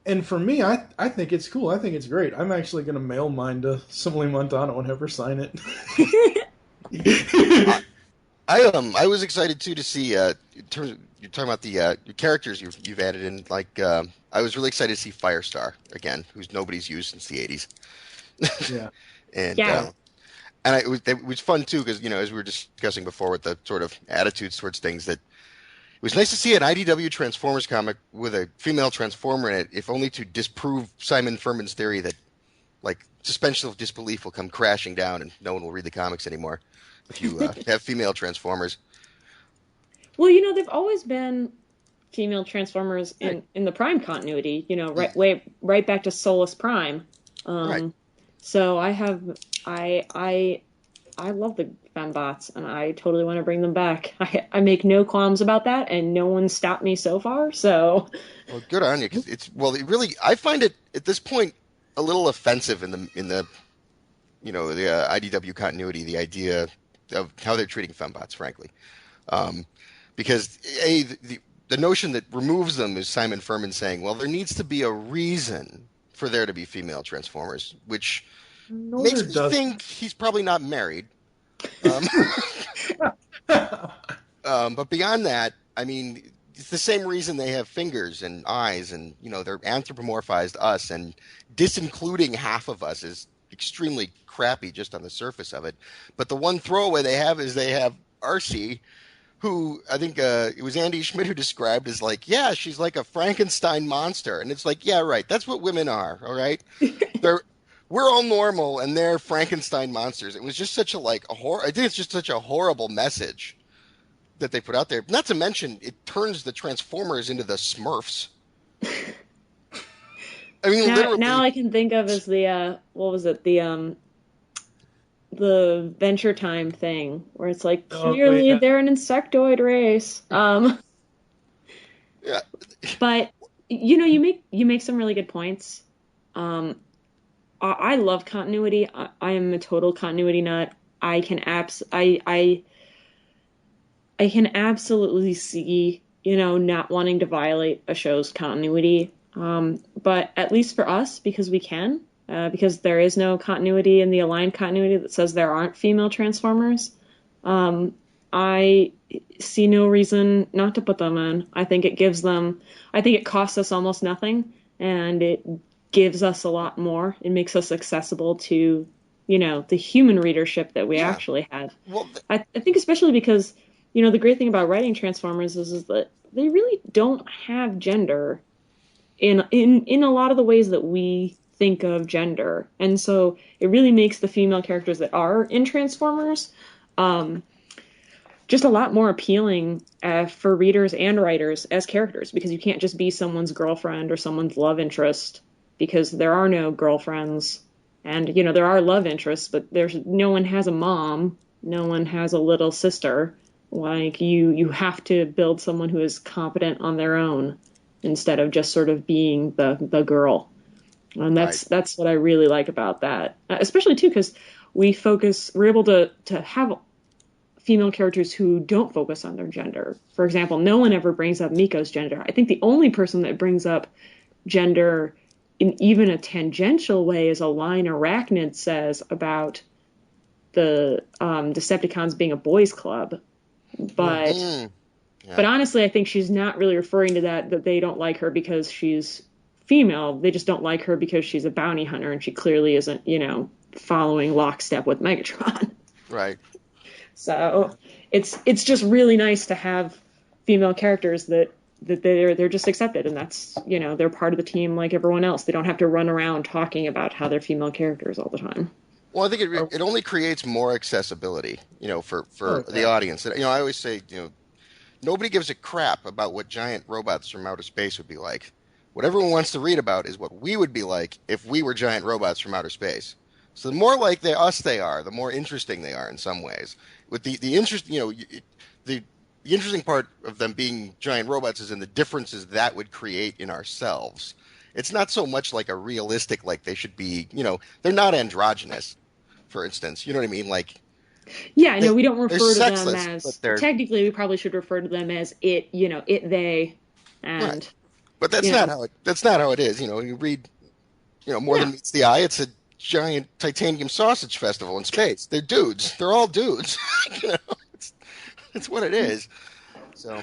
And for me, I think it's cool. I think it's great. I'm actually going to mail mine to Simile Montano and have her sign it. I was excited too to see in terms of, you're talking about the characters you've added in. Like I was really excited to see Firestar again, who's nobody's used since the '80s. Yeah, and it was fun too because as we were discussing before with the sort of attitudes towards things, that it was nice to see an IDW Transformers comic with a female Transformer in it, if only to disprove Simon Furman's theory that like suspension of disbelief will come crashing down and no one will read the comics anymore if you have female Transformers. Well, they've always been female Transformers in the Prime continuity. Right back to Solus Prime. Right. So I love the fembots, and I totally want to bring them back. I make no qualms about that, and no one stopped me so far. So, well, good on you. Cause I find it at this point a little offensive in the IDW continuity, the idea of how they're treating fembots, frankly. Because the notion that removes them is Simon Furman saying, well, there needs to be a reason for there to be female Transformers, which makes me think he's probably not married. But beyond that, I mean, it's the same reason they have fingers and eyes, and they're anthropomorphized us, and disincluding half of us is extremely crappy just on the surface of it. But the one throwaway they have is they have Arcee, who I think it was Andy Schmidt who described as like, yeah, she's like a Frankenstein monster. And it's like, yeah, right. That's what women are. All right. We're all normal and they're Frankenstein monsters. It was just such I think it's just such a horrible message that they put out there. Not to mention it turns the Transformers into the Smurfs. I mean, literally. Now I can think of as the, what was it? The Venture Time thing, where it's like, clearly they're an insectoid race. Yeah. But you make some really good points. I love continuity. I am a total continuity nut. I can absolutely see not wanting to violate a show's continuity. But at least for us, because we can. Because there is no continuity in the aligned continuity that says there aren't female Transformers. I see no reason not to put them in. I think it costs us almost nothing, and it gives us a lot more. It makes us accessible to, the human readership that we actually have. Well, I think especially because, the great thing about writing Transformers is that they really don't have gender in a lot of the ways that we think of gender, and so it really makes the female characters that are in Transformers just a lot more appealing for readers and writers as characters, because you can't just be someone's girlfriend or someone's love interest, because there are no girlfriends, and there are love interests, but no one has a mom, no one has a little sister. Like you have to build someone who is competent on their own instead of just sort of being the girl. And that's what I really like about that, especially too because we're able to have female characters who don't focus on their gender. For example, no one ever brings up Miko's gender. I think the only person that brings up gender in even a tangential way is a line Arachnid says about the Decepticons being a boys' club. But but honestly, I think she's not really referring to that they don't like her because she's female. They just don't like her because she's a bounty hunter and she clearly isn't, following lockstep with Megatron. Right. So it's just really nice to have female characters that they're just accepted, and that's they're part of the team like everyone else. They don't have to run around talking about how they're female characters all the time. Well, I think it only creates more accessibility, for the audience. I always say, nobody gives a crap about what giant robots from outer space would be like. What everyone wants to read about is what we would be like if we were giant robots from outer space. So the more like they are, the more interesting they are in some ways. With the interest, the interesting part of them being giant robots is in the differences that would create in ourselves. It's not so much like a realistic, like they should be, they're not androgynous, for instance. You know what I mean? Like, Yeah, no, we don't refer to them sexless, as. but they're Technically, we probably should refer to them as it, it, they, and. right. But that's not how it is. You read, more than meets the eye. It's a giant titanium sausage festival in space. They're dudes. They're all dudes. It's what it is. So,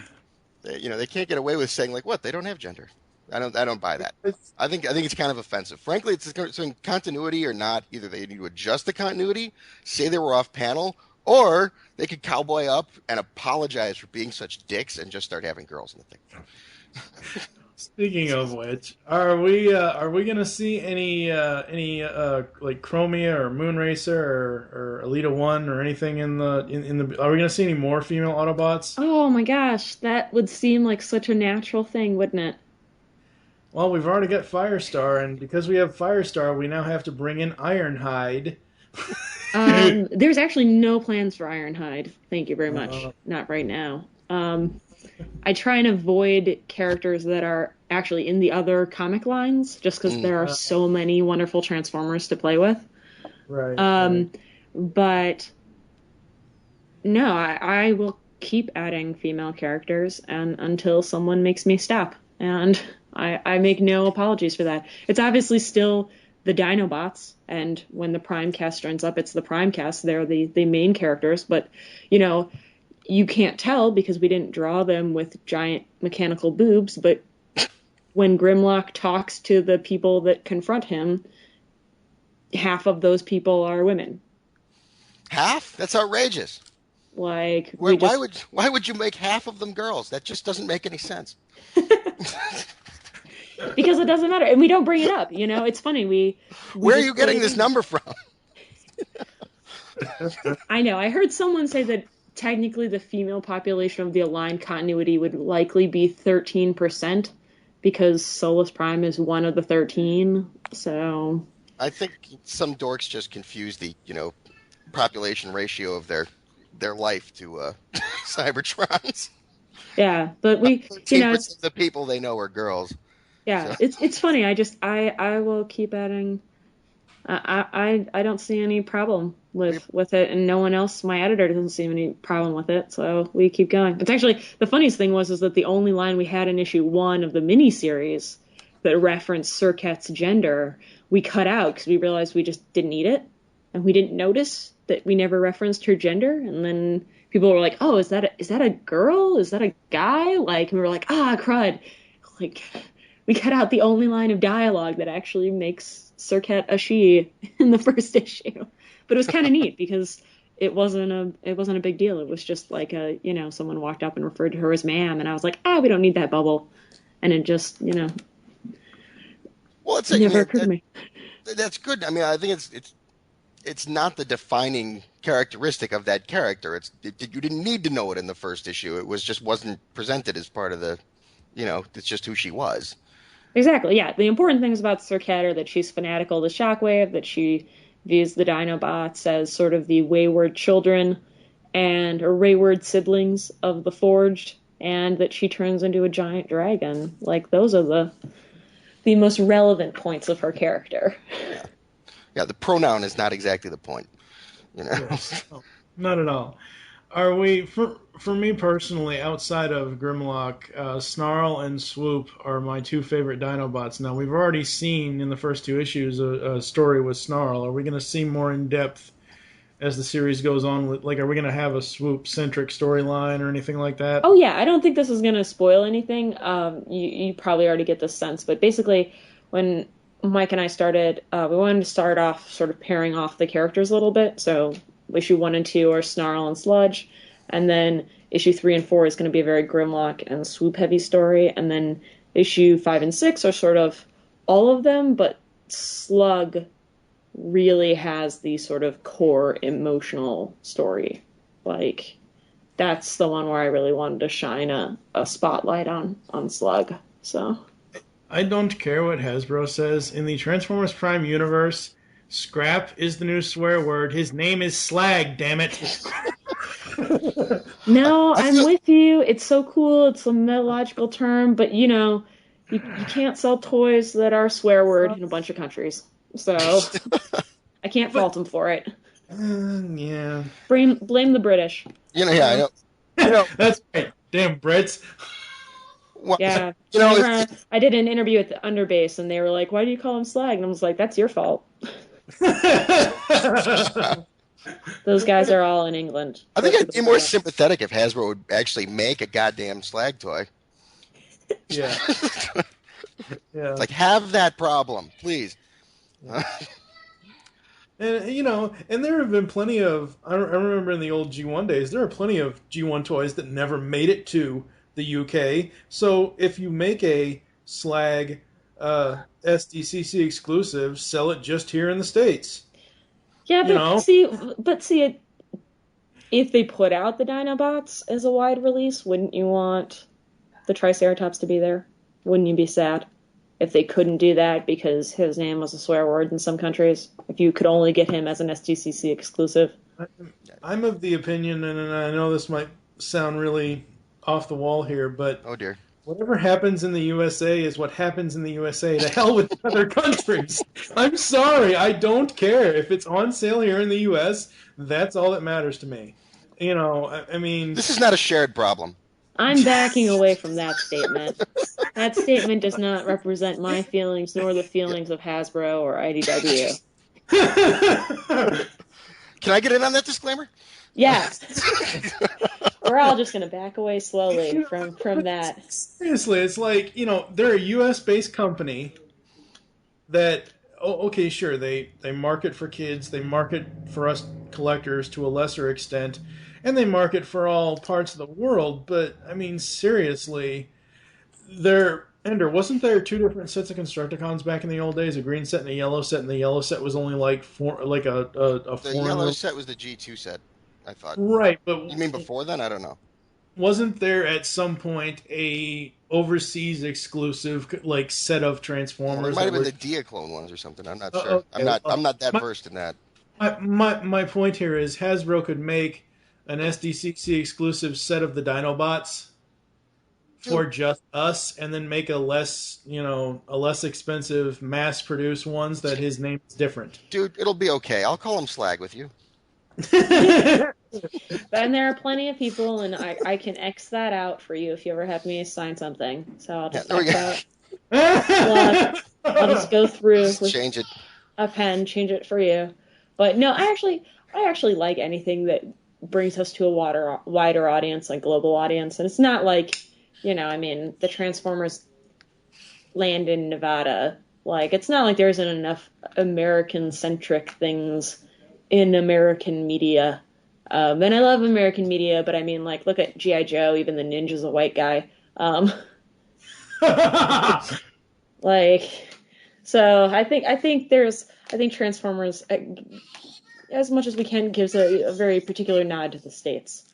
they can't get away with saying like, what? They don't have gender. I don't buy that. I think it's kind of offensive. Frankly, it's in continuity or not. Either they need to adjust the continuity, say they were off panel, or they could cowboy up and apologize for being such dicks and just start having girls in the thing. Speaking of which, are we gonna see any like Chromia or Moonracer or Alita 1 or anything in the are we gonna see any more female Autobots? Oh my gosh, that would seem like such a natural thing, wouldn't it? Well, we've already got Firestar, and because we have Firestar, we now have to bring in Ironhide. There's actually no plans for Ironhide. Thank you very much. Not right now. I try and avoid characters that are actually in the other comic lines, just because there are so many wonderful Transformers to play with. Right. But no, I will keep adding female characters and until someone makes me stop. And I make no apologies for that. It's obviously still the Dinobots, and when the Prime cast joins up, it's the Prime cast. They're the main characters, but you can't tell because we didn't draw them with giant mechanical boobs, but when Grimlock talks to the people that confront him, half of those people are women. Half? That's outrageous. Like, why would you make half of them girls? That just doesn't make any sense. Because it doesn't matter, and we don't bring it up. It's funny. Where are you getting this number from? I know. I heard someone say that technically the female population of the aligned continuity would likely be 13% because Solus Prime is one of the 13. So I think some dorks just confuse the population ratio of their life to Cybertrons. Yeah, but we 13% of the people they know are girls. Yeah, so. It's funny. I will keep adding. I don't see any problem with it, and no one else, my editor, doesn't see any problem with it, so we keep going. It's actually, the funniest thing is that the only line we had in issue 1 of the miniseries that referenced Serket's gender, we cut out because we realized we just didn't need it, and we didn't notice that we never referenced her gender, and then people were like, oh, is that a girl? Is that a guy? Like, and we were like, crud. Like, we cut out the only line of dialogue that actually makes Serket a she in the first issue. But it was kind of neat because it wasn't a big deal. It was just like someone walked up and referred to her as ma'am, and I was like, we don't need that bubble. And it just, well, never occurred to me. That's good. I mean, I think it's not the defining characteristic of that character. You didn't need to know it in the first issue. It wasn't presented as part of the, it's just who she was. Exactly, yeah. The important things about Serket are that she's fanatical to Shockwave, that she views the Dinobots as sort of the wayward children or wayward siblings of the Forged, and that she turns into a giant dragon. Like, those are the most relevant points of her character. Yeah, the pronoun is not exactly the point. Yes. No, not at all. Are we, for me personally, outside of Grimlock, Snarl and Swoop are my two favorite Dinobots. Now, we've already seen in the first two issues a story with Snarl. Are we going to see more in depth as the series goes on? Are we going to have a Swoop-centric storyline or anything like that? Oh, yeah. I don't think this is going to spoil anything. You probably already get the sense. But basically, when Mike and I started, we wanted to start off sort of pairing off the characters a little bit. So issue 1 and 2 are Snarl and Sludge, and then issue 3 and 4 is going to be a very Grimlock and Swoop heavy story, and then issue 5 and 6 are sort of all of them, but Slug really has the sort of core emotional story. Like, that's the one where I really wanted to shine a spotlight on Slug. So I don't care what Hasbro says. In the Transformers Prime universe, scrap is the new swear word. His name is Slag, damn it. No, I'm with you. It's so cool. It's a mythological term, but you can't sell toys that are a swear word in a bunch of countries. So I can't fault them for it. Yeah. Blame the British. Yeah, I know. That's right. Damn Brits. Well, Yeah. if, I did an interview at the Underbase, and they were like, "Why do you call him Slag?" And I was like, "That's your fault." Those guys are all in England. I think I'd be more sympathetic if Hasbro would actually make a goddamn Slag toy. Yeah. Yeah. Like, have that problem, please. And there have been plenty of, I remember in the old G1 days, there are plenty of G1 toys that never made it to the UK. So if you make a Slag SDCC exclusive, sell it just here in the States. Yeah, but see, if they put out the Dinobots as a wide release, wouldn't you want the Triceratops to be there? Wouldn't you be sad if they couldn't do that because his name was a swear word in some countries? If you could only get him as an SDCC exclusive? I'm of the opinion, and I know this might sound really off the wall here, but oh dear, whatever happens in the USA is what happens in the USA. To hell with other countries. I'm sorry, I don't care. If it's on sale here in the US, that's all that matters to me. I mean... This is not a shared problem. I'm backing away from that statement. That statement does not represent my feelings nor the feelings of Hasbro or IDW. Can I get in on that disclaimer? Yes. We're all just going to back away slowly from that. Seriously, it's like, they're a US-based company that, okay, sure, they market for kids, they market for us collectors to a lesser extent, and they market for all parts of the world, but, I mean, seriously, Ender, wasn't there 2 different sets of Constructicons back in the old days? A green set and a yellow set, and the yellow set was only like The yellow set was the G2 set, I thought. Right, but... You mean before then? I don't know. Wasn't there at some point a overseas exclusive set of Transformers? Well, it might have been the Diaclone ones or something. I'm not sure. Okay. I'm not that versed in that. My point here is Hasbro could make an SDCC exclusive set of the Dinobots for just us, and then make a less expensive mass-produced ones that his name is different. Dude, it'll be okay. I'll call him Slag with you. And there are plenty of people, and I can X that out for you if you ever have me sign something. So I'll just X out. I'll just go through with change it. A pen, change it for you. But no, I actually like anything that brings us to a wider audience, like global audience. And it's not like, the Transformers land in Nevada. Like, it's not like there isn't enough American-centric things in American media. And I love American media, but I mean, like, look at G.I. Joe, even the ninja's a white guy. So I think Transformers, as much as we can, gives a very particular nod to the States.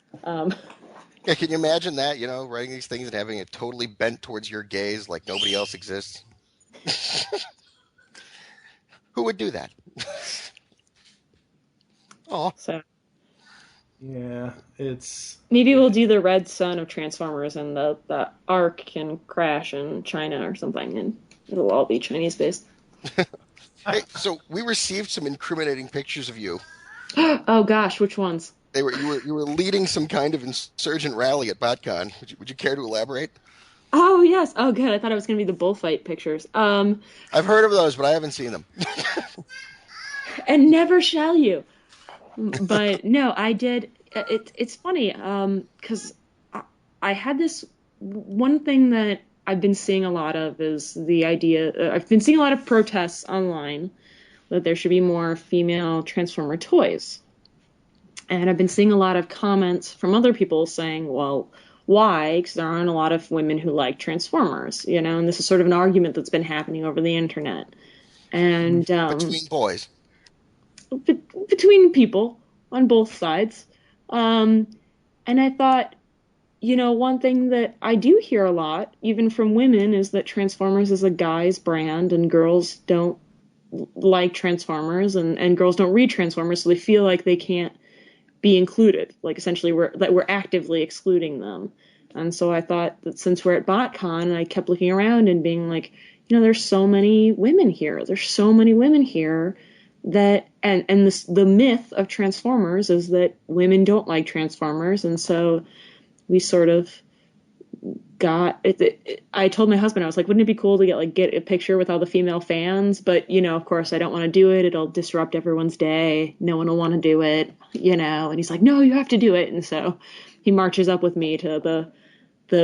Yeah, can you imagine that, writing these things and having it totally bent towards your gaze like nobody else exists? Who would do that? Oh. So. Yeah, it's... Maybe we'll do the Red Sun of Transformers and the Ark can crash in China or something, and it'll all be Chinese-based. Hey, so we received some incriminating pictures of you. Oh gosh, which ones? You were leading some kind of insurgent rally at BotCon. Would you care to elaborate? Oh yes. Oh good. I thought it was going to be the bullfight pictures. I've heard of those, but I haven't seen them. And never shall you. But no, I did. It's funny because I had this one thing that I've been seeing a lot of is the idea. I've been seeing a lot of protests online that there should be more female Transformer toys. And I've been seeing a lot of comments from other people saying, well, why? Because there aren't a lot of women who like Transformers, and this is sort of an argument that's been happening over the internet. And between boys. Between people on both sides. And I thought, one thing that I do hear a lot, even from women, is that Transformers is a guy's brand and girls don't like Transformers and girls don't read Transformers, so they feel like they can't be included. Like essentially we're actively excluding them. And so I thought that since we're at BotCon, I kept looking around and being like, there's so many women here. There's so many women here that and the myth of Transformers is that women don't like Transformers, and so we sort of got it. I told my husband, I was like, wouldn't it be cool to get a picture with all the female fans? But of course, I don't want to do it. It'll disrupt everyone's day. No one will want to do it, And he's like, no, you have to do it. And so he marches up with me to the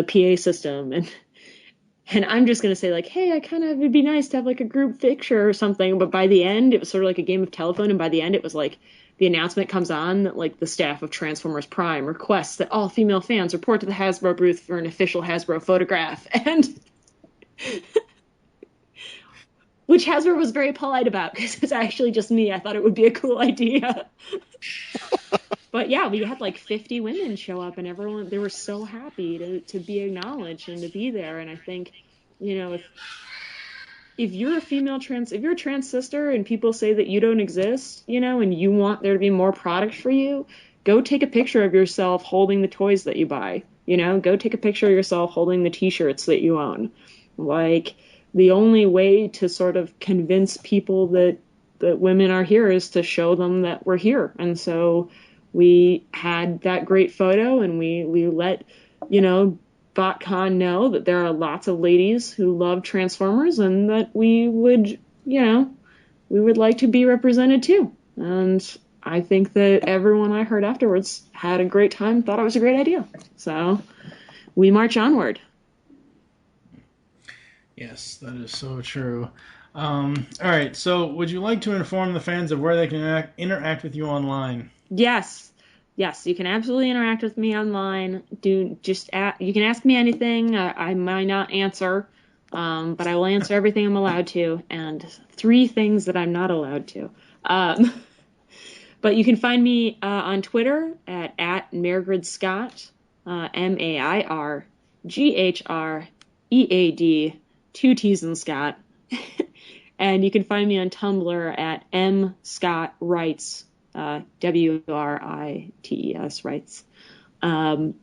PA system, and I'm just gonna say like, hey, it'd be nice to have like a group picture or something. But by the end, it was sort of like a game of telephone, and by the end, it was like the announcement comes on that like the staff of Transformers Prime requests that all female fans report to the Hasbro booth for an official Hasbro photograph, and which Hasbro was very polite about because it's actually just me. I thought it would be a cool idea. But yeah, we had like 50 women show up, and they were so happy to be acknowledged and to be there. And I think, if you're if you're a trans sister and people say that you don't exist, and you want there to be more product for you, go take a picture of yourself holding the toys that you buy. Go take a picture of yourself holding the t-shirts that you own. Like, the only way to sort of convince people that women are here is to show them that we're here. And so we had that great photo, and we let, BotCon know that there are lots of ladies who love Transformers and that we would like to be represented too. And I think that everyone I heard afterwards had a great time, thought it was a great idea. So we march onward. Yes, that is so true. All right, so would you like to inform the fans of where they can interact with you online? Yes, you can absolutely interact with me online. You can ask me anything. I might not answer, but I will answer everything I'm allowed to, and 3 things that I'm not allowed to. But you can find me on Twitter at Mairghread Scott, MAIRGHREAD, 2 T's in Scott. And you can find me on Tumblr at mscottwrites, WRITES writes. And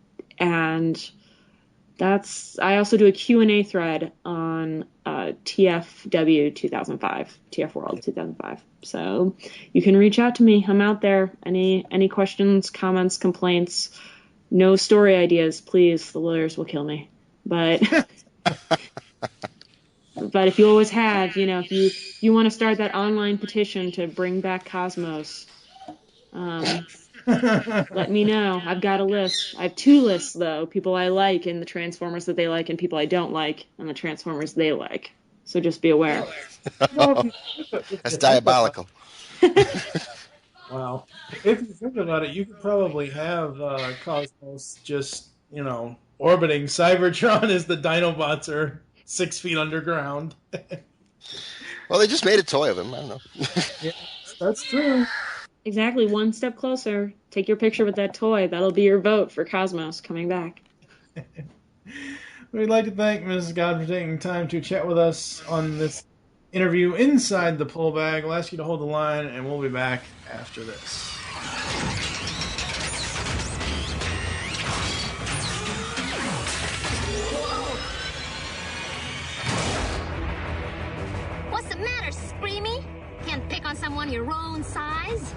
I also do a Q&A thread on TFW 2005, TF World 2005. So you can reach out to me. I'm out there. Any questions, comments, complaints, no story ideas, please. The lawyers will kill me. But but if you always have, if you want to start that online petition to bring back Cosmos, let me know. I've got a list. I have 2 lists, though. People I like and the Transformers that they like, and people I don't like and the Transformers they like. So just be aware. That's diabolical. Wow. If you think about it, you could probably have Cosmos just, orbiting Cybertron as the Dinobots are 6 feet underground. Well, they just made a toy of him. I don't know. Yeah, that's true. Exactly. One step closer. Take your picture with that toy. That'll be your vote for Cosmos coming back. We'd like to thank Mrs. Scott for taking time to chat with us on this interview inside the pull bag. We'll ask you to hold the line, and we'll be back after this. What's the matter, Screamy? Can't pick on someone your own size?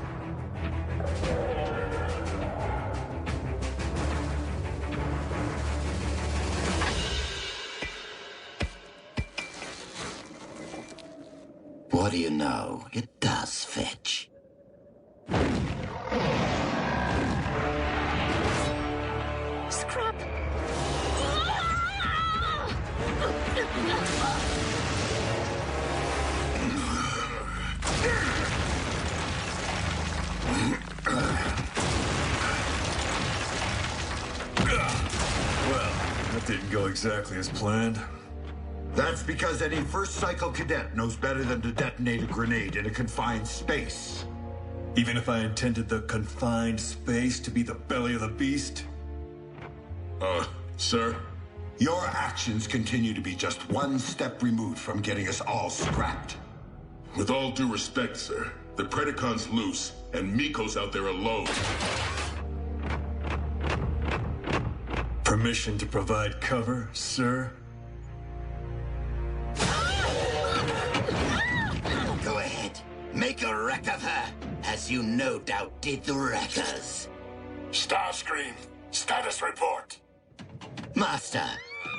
What do you know? It does fetch. Scrap! Well, that didn't go exactly as planned. That's because any first cycle cadet knows better than to detonate a grenade in a confined space. Even if I intended the confined space to be the belly of the beast? Sir? Your actions continue to be just one step removed from getting us all scrapped. With all due respect, sir, the Predacon's loose, and Miko's out there alone. Permission to provide cover, sir? Go ahead. Make a wreck of her, as you no doubt did the wreckers. Starscream, status report. Master,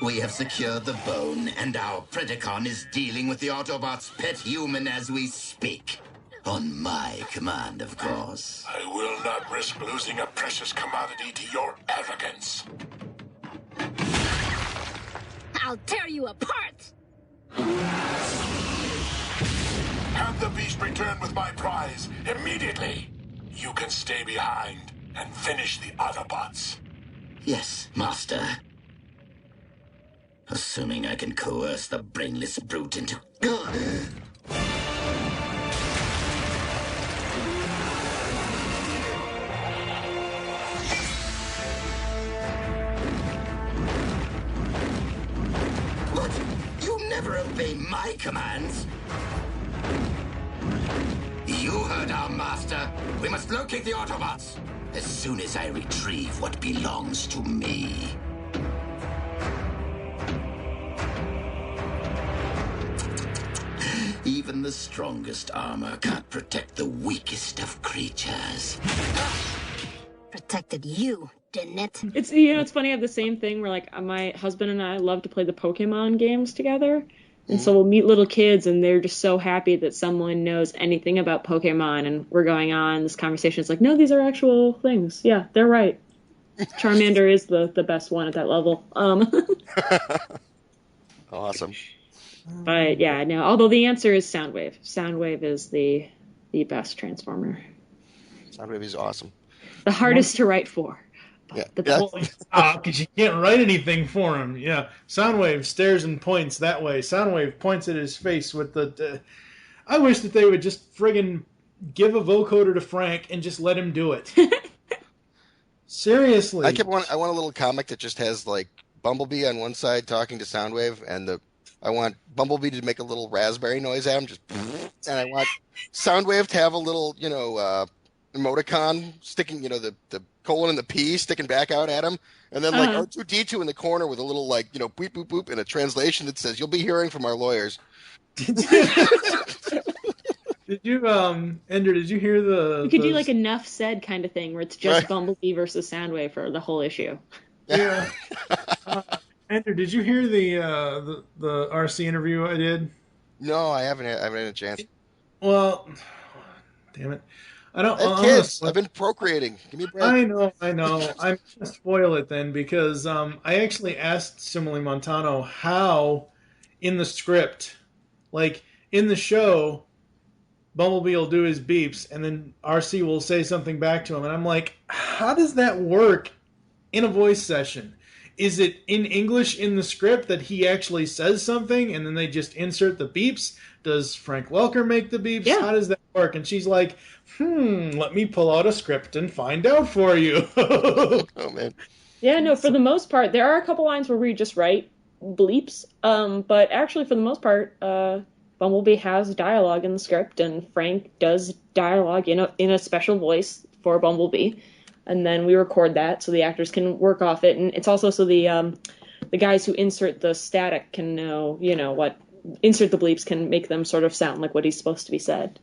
we have secured the bone, and our Predacon is dealing with the Autobot's pet human as we speak. On my command, of course. I will not risk losing a precious commodity to your arrogance. I'll tear you apart! Have the beast return with my prize immediately. You can stay behind and finish the Autobots. Yes, Master. Assuming I can coerce the brainless brute into... What? You never obey my commands? You heard our master. We must locate the Autobots as soon as I retrieve what belongs to me. Even the strongest armor can't protect the weakest of creatures. Protected you, didn't it? It's it's funny. I have the same thing where like my husband and I love to play the Pokemon games together, and so we'll meet little kids and they're just so happy that someone knows anything about Pokemon, and we're going on this conversation. It's like, no, these are actual things. Yeah, they're right. Charmander is the best one at that level. Awesome. But yeah, no. Although the answer is Soundwave. Soundwave is the best Transformer. Soundwave is awesome. The hardest to write for. Yeah. Because you can't write anything for him. Yeah. Soundwave stares and points that way. Soundwave points at his face with the... I wish that they would just friggin' give a vocoder to Frank and just let him do it. Seriously. I want a little comic that just has like Bumblebee on one side talking to Soundwave, and I want Bumblebee to make a little raspberry noise at him, and I want Soundwave to have a little, emoticon sticking, the colon and the P sticking back out at him, and then like R2-D2 in the corner with a little like, boop, boop, boop, and a translation that says, "You'll be hearing from our lawyers." Did you, Ender, did you hear You could do like a Nuff Said kind of thing where it's just Bumblebee versus Soundwave for the whole issue. Yeah. Ender, did you hear the RC interview I did? No, I haven't had a chance. Well, damn it. I don't. Kids, I've been procreating. Give me a break. I know. I'm going to spoil it then because I actually asked Simile Montano how in the script, like in the show, Bumblebee will do his beeps and then RC will say something back to him. And I'm like, how does that work in a voice session? Is it in English in the script that he actually says something and then they just insert the beeps? Does Frank Welker make the beeps? Yeah. How does that work? And she's like, let me pull out a script and find out for you. Oh, man. Yeah, no, for the most part, there are a couple lines where we just write bleeps. But actually, for the most part, Bumblebee has dialogue in the script, and Frank does dialogue in a special voice for Bumblebee. And then we record that so the actors can work off it. And it's also so the guys who insert the static can know, what insert the bleeps can make them sort of sound like what he's supposed to be said.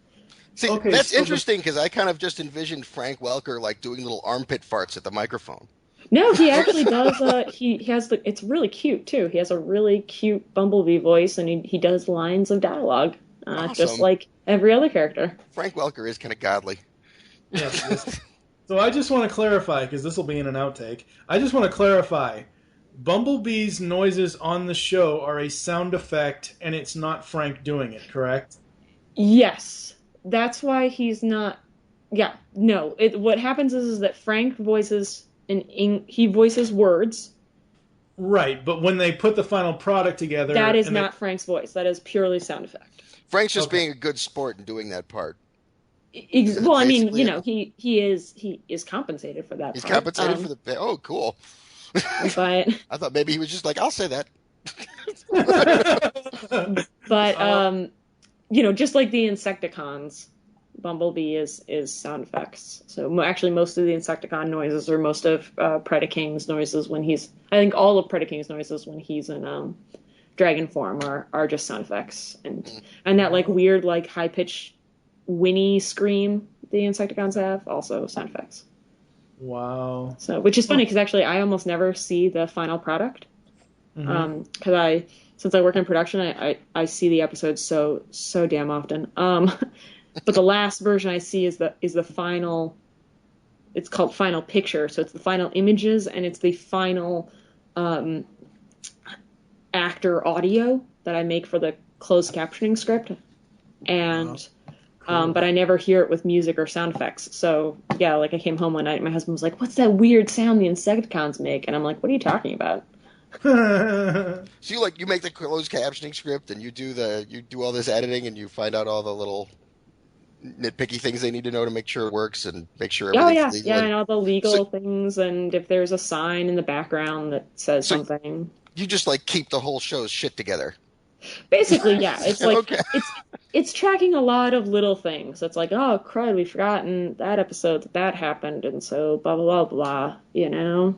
See, that's interesting because I kind of just envisioned Frank Welker like doing little armpit farts at the microphone. No, he actually does. He has it's really cute too. He has a really cute Bumblebee voice, and he does lines of dialogue, awesome. Just like every other character. Frank Welker is kind of godly. Yes. So I just want to clarify, because this will be in an outtake. I just want to clarify. Bumblebee's noises on the show are a sound effect, and it's not Frank doing it, correct? Yes. That's why he's not... Yeah, no. What happens is that Frank voices... he voices words. Right, but when they put the final product together... That is not Frank's voice. That is purely sound effect. Frank's just being a good sport and doing that part. Well, I mean, he is compensated for that. He's part. compensated for the... Oh, cool. But I thought maybe he was just like, I'll say that. but just like the Insecticons, Bumblebee is sound effects. So actually, most of the Insecticon noises or most of Predaking's noises when he's, I think all of Predaking's noises when he's in dragon form are just sound effects, and that like weird like high pitched whinny scream the Insecticons have also sound effects. Wow. So which is funny because actually I almost never see the final product because since I work in production I see the episodes so damn often. But the last version I see is the final. It's called final picture, so it's the final images and it's the final actor audio that I make for the closed captioning script, and but I never hear it with music or sound effects. So yeah, like I came home one night and my husband was like, "What's that weird sound the Insecticons make?" And I'm like, "What are you talking about?" So you make the closed captioning script and you do all this editing and you find out all the little nitpicky things they need to know to make sure it works and make sure everything's legal. Yeah, and all the legal things, and if there's a sign in the background that says something. You just like keep the whole show's shit together. Basically, yeah. It's like Okay. it's tracking a lot of little things. It's like, oh crud, we've forgotten that episode that happened, and so blah blah blah blah,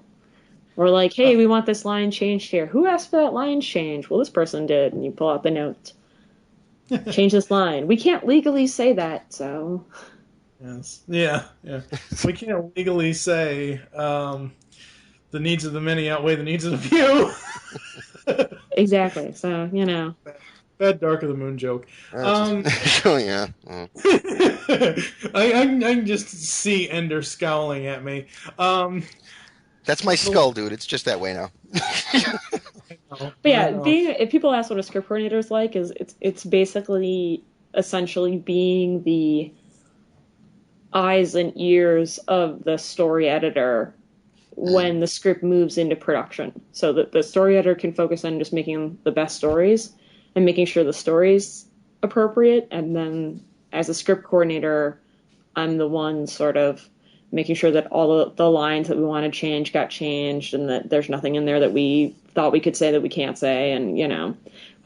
Or like, hey, we want this line changed here. Who asked for that line change? Well, this person did, and you pull out the note. Change this line. We can't legally say that, so. Yes. Yeah. We can't legally say the needs of the many outweigh the needs of the few. Exactly. So, Bad Dark of the Moon joke. Oh, yeah. I can just see Ender scowling at me. That's my skull, dude. It's just that way now. But yeah, if people ask what a script coordinator is like, it's basically essentially being the eyes and ears of the story editor when the script moves into production, so that the story editor can focus on just making the best stories and making sure the story's appropriate, and then as a script coordinator, I'm the one sort of making sure that all of the lines that we want to change got changed and that there's nothing in there that we thought we could say that we can't say, and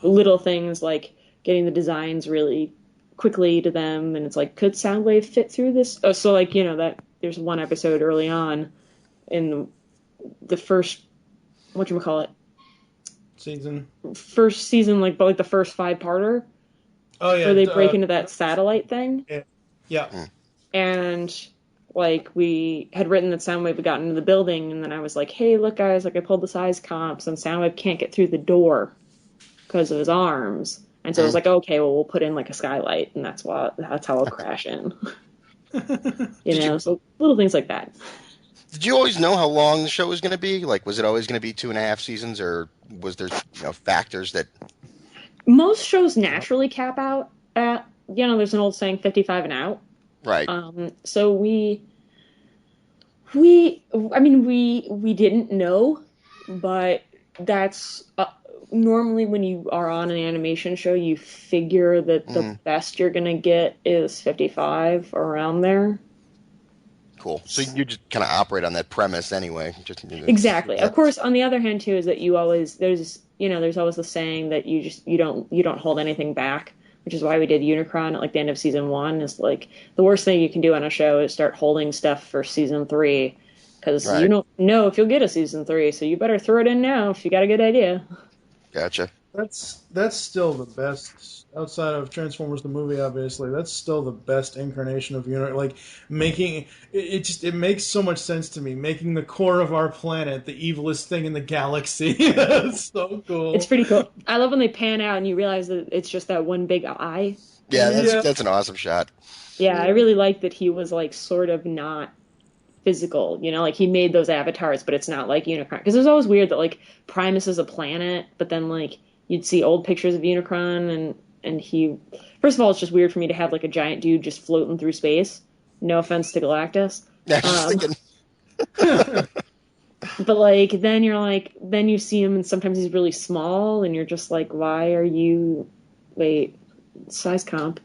little things like getting the designs really quickly to them, and it's like, could Soundwave fit through this? Oh, so like that there's one episode early on in the first first season, like the first 5-parter. Oh yeah, where they break into that satellite thing. Yeah. And like we had written that Soundwave had gotten into the building, and then I was like, hey, look guys, like I pulled the size comps and Soundwave can't get through the door because of his arms. And so I was like, okay, well we'll put in like a skylight, and that's how it'll crash in. So little things like that. Did you always know how long the show was going to be? Like, was it always going to be 2.5 seasons, or was there factors that... Most shows naturally cap out at, there's an old saying, 55 and out. Right. So we didn't know, but that's normally when you are on an animation show, you figure that the best you're going to get is 55 or around there. Cool. So you just kind of operate on that premise anyway. Exactly. Of course, on the other hand too, is that you always, there's always the saying that you don't hold anything back, which is why we did Unicron at like the end of season 1. Is like the worst thing you can do on a show is start holding stuff for season 3, because you don't know if you'll get a season 3, so you better throw it in now if you got a good idea. Gotcha. That's still the best, outside of Transformers the movie, obviously. That's still the best incarnation of Unicron. Like making it makes so much sense to me. Making the core of our planet the evilest thing in the galaxy. That's so cool. It's pretty cool. I love when they pan out and you realize that it's just that one big eye. Yeah, that's an awesome shot. Yeah, I really like that he was like sort of not physical, like he made those avatars, but it's not like Unicron. Because it was always weird that like Primus is a planet, but then like you'd see old pictures of Unicron and he, first of all, it's just weird for me to have like a giant dude just floating through space. No offense to Galactus. Yeah, just thinking. But like then you see him and sometimes he's really small and you're just like, why are you size comp.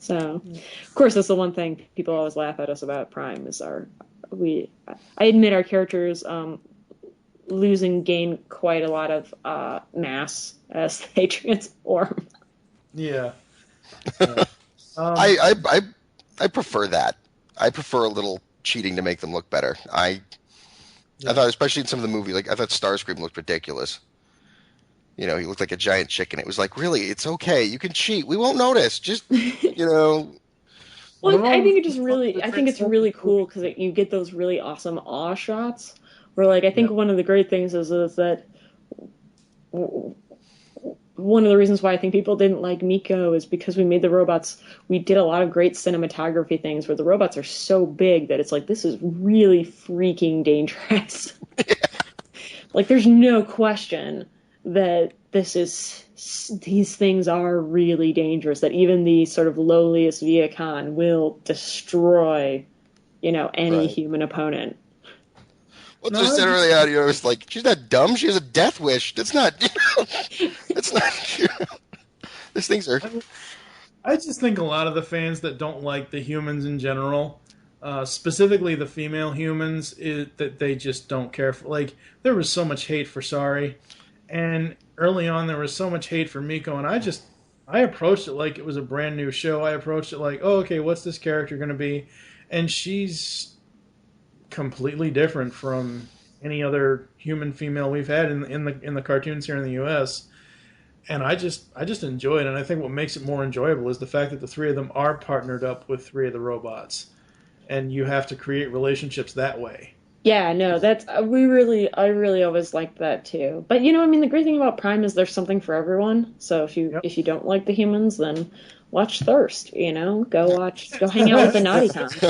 So of course that's the one thing people always laugh at us about Prime is our I admit our characters lose and gain quite a lot of mass as they transform. Yeah. I prefer that. I prefer a little cheating to make them look better. I thought, especially in some of the movie, like I thought Starscream looked ridiculous. You know, he looked like a giant chicken. It was like, really, it's okay. You can cheat. We won't notice. Just, you know. Well, I think it's really cool because you get those really awesome awe shots. Where, like, I think one of the great things is that one of the reasons why I think people didn't like Miko is because we made the robots. We did a lot of great cinematography things where the robots are so big that it's like, this is really freaking dangerous. Like, there's no question that these things are really dangerous, that even the sort of lowliest Viacon will destroy, any human opponent. Well, just generally out, it's like, she's not dumb, she has a death wish. That's not, that's not, these things are... I just think a lot of the fans that don't like the humans in general, specifically the female humans, that they just don't care for. Like, there was so much hate for Sari, and early on there was so much hate for Miko, and I approached it like it was a brand new show. I approached it like, oh, okay, what's this character going to be? And she's completely different from any other human female we've had in the cartoons here in the U.S. And I just enjoy it, and I think what makes it more enjoyable is the fact that the three of them are partnered up with three of the robots, and you have to create relationships that way. Yeah, no, I really always liked that too. But the great thing about Prime is there's something for everyone. So if you don't like the humans, then watch Thirst. Go hang out with the Naughty Cons.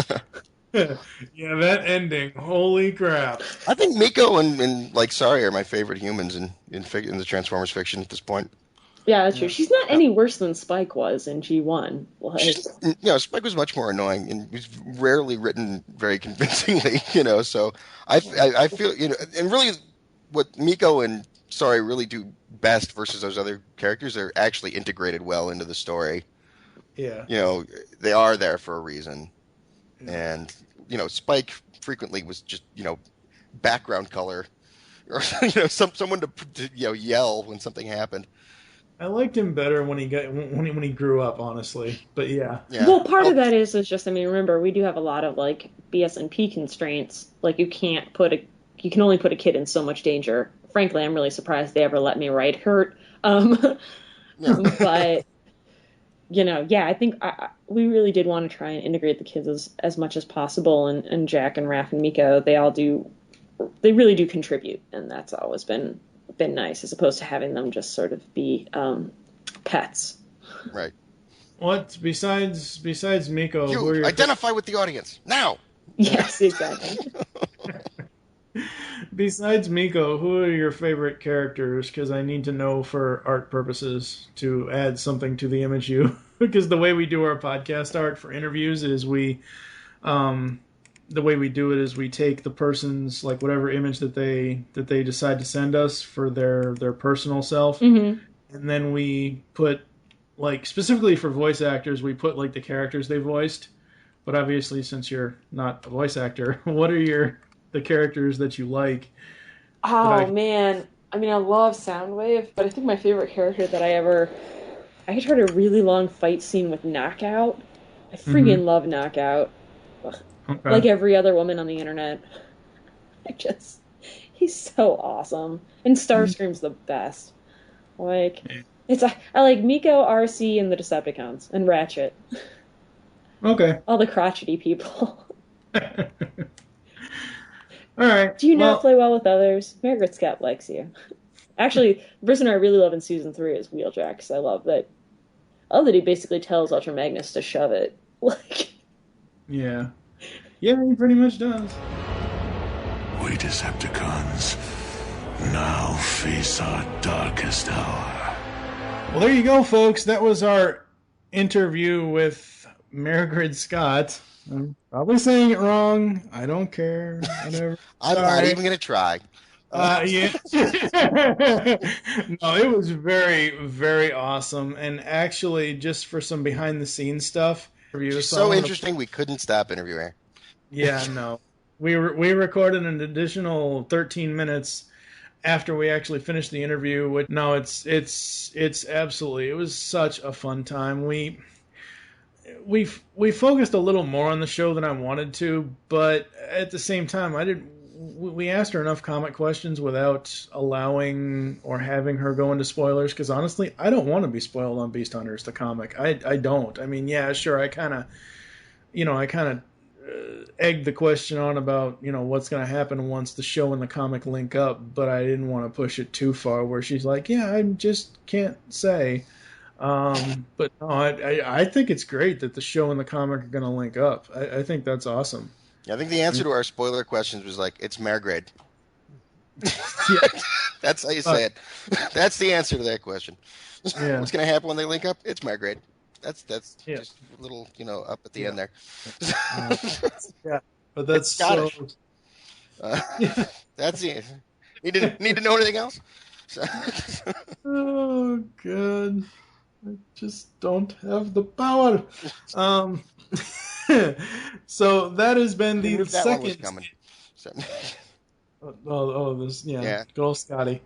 Yeah, that ending, holy crap! I think Miko and like Sari are my favorite humans in the Transformers fiction at this point. Yeah, that's true. She's not any worse than Spike was in G1. Spike was much more annoying and was rarely written very convincingly. So I feel and really what Miko and Sari really do best versus those other characters, they're actually integrated well into the story. Yeah. They are there for a reason. And, Spike frequently was just, background color or, someone to yell when something happened. I liked him better when he grew up, honestly. But yeah. Well, part of that is just, remember, we do have a lot of like BS&P constraints. Like you can only put a kid in so much danger. Frankly, I'm really surprised they ever let me write Hurt. But I think we really did want to try and integrate the kids as much as possible, and Jack and Raph and Miko, they really do contribute, and that's always been nice, as opposed to having them just sort of be pets. Right. What besides Miko? You identify with the audience now. Yes, exactly. Besides Miko, who are your favorite characters? Because I need to know for art purposes to add something to the image because the way we do our podcast art for interviews is we take the person's, like, whatever image that they decide to send us for their personal self, and then we put, like, specifically for voice actors, we put like the characters they voiced. But obviously, since you're not a voice actor, what are the characters that you like? Man. I love Soundwave, but I think my favorite character that I tried a really long fight scene with Knockout. I freaking love Knockout. Okay. Like every other woman on the internet. He's so awesome. And Starscream's the best. Like, I like Miko, RC, and the Decepticons, and Ratchet. Okay. All the crotchety people. All right. Do you not play well with others? Mairghread Scott likes you. Actually, the person I really love in season 3 is Wheeljack, because I love that he basically tells Ultra Magnus to shove it. Like. Yeah. Yeah, he pretty much does. We Decepticons now face our darkest hour. Well, there you go, folks. That was our interview with Mairghread Scott. I'm probably saying it wrong. I don't care. Whatever. I'm not even going to try. Yeah. No, it was very, very awesome. And actually, just for some behind-the-scenes stuff. She's so interesting, we couldn't stop interviewing her. Yeah, no. we recorded an additional 13 minutes after we actually finished the interview. No, it's absolutely, it was such a fun time. We focused a little more on the show than I wanted to, but at the same time, we asked her enough comic questions without allowing or having her go into spoilers, because honestly, I don't want to be spoiled on Beast Hunters, the comic. I don't. I mean, yeah, sure, I kind of egged the question on about, what's going to happen once the show and the comic link up, but I didn't want to push it too far where she's like, yeah, I just can't say. But no, I think it's great that the show and the comic are going to link up. I think that's awesome. Yeah, I think the answer to our spoiler questions was like, it's Mairghread. Yeah. That's how you say it. That's the answer to that question. Yeah. What's going to happen when they link up? It's Mairghread. That's just a little, up at the end there. Yeah, but that's Scottish. So... That's the answer. Need to know anything else? Oh, God. I just don't have the power. So that has been the second. So... Yeah. Good old Scotty.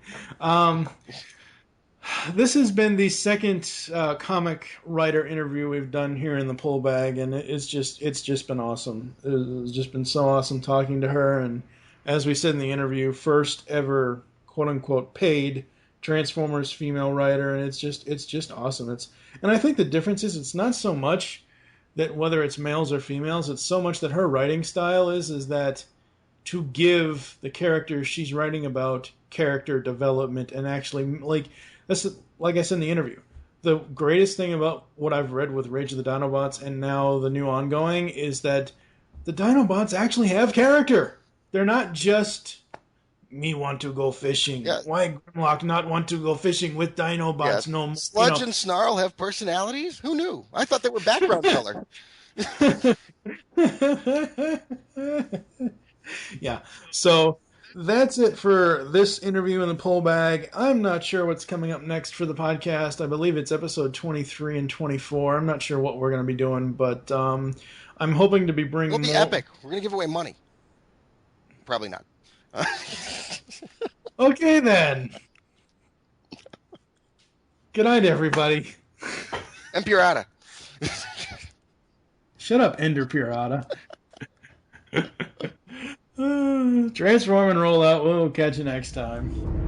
This has been the second comic writer interview we've done here in the Pull Bag, and it's just been awesome. It's just been so awesome talking to her, and as we said in the interview, first ever quote unquote paid Transformers female writer, and it's just awesome. And I think the difference is it's not so much that whether it's males or females, it's so much that her writing style is that to give the characters she's writing about character development and actually like I said in the interview, the greatest thing about what I've read with Rage of the Dinobots and now the new ongoing is that the Dinobots actually have character. They're not just me want to go fishing. Yeah. Why Grimlock not want to go fishing with Dinobots? Yeah. No, Sludge and Snarl have personalities? Who knew? I thought they were background color. Yeah. So that's it for this interview in the Pull Bag. I'm not sure what's coming up next for the podcast. I believe it's episode 23 and 24. I'm not sure what we're going to be doing, but I'm hoping to be bringing. It'll be epic. We're going to give away money. Probably not. Okay, then. Good night, everybody. And Pirata. Shut up, Ender Pirata. Transform and roll out. We'll catch you next time.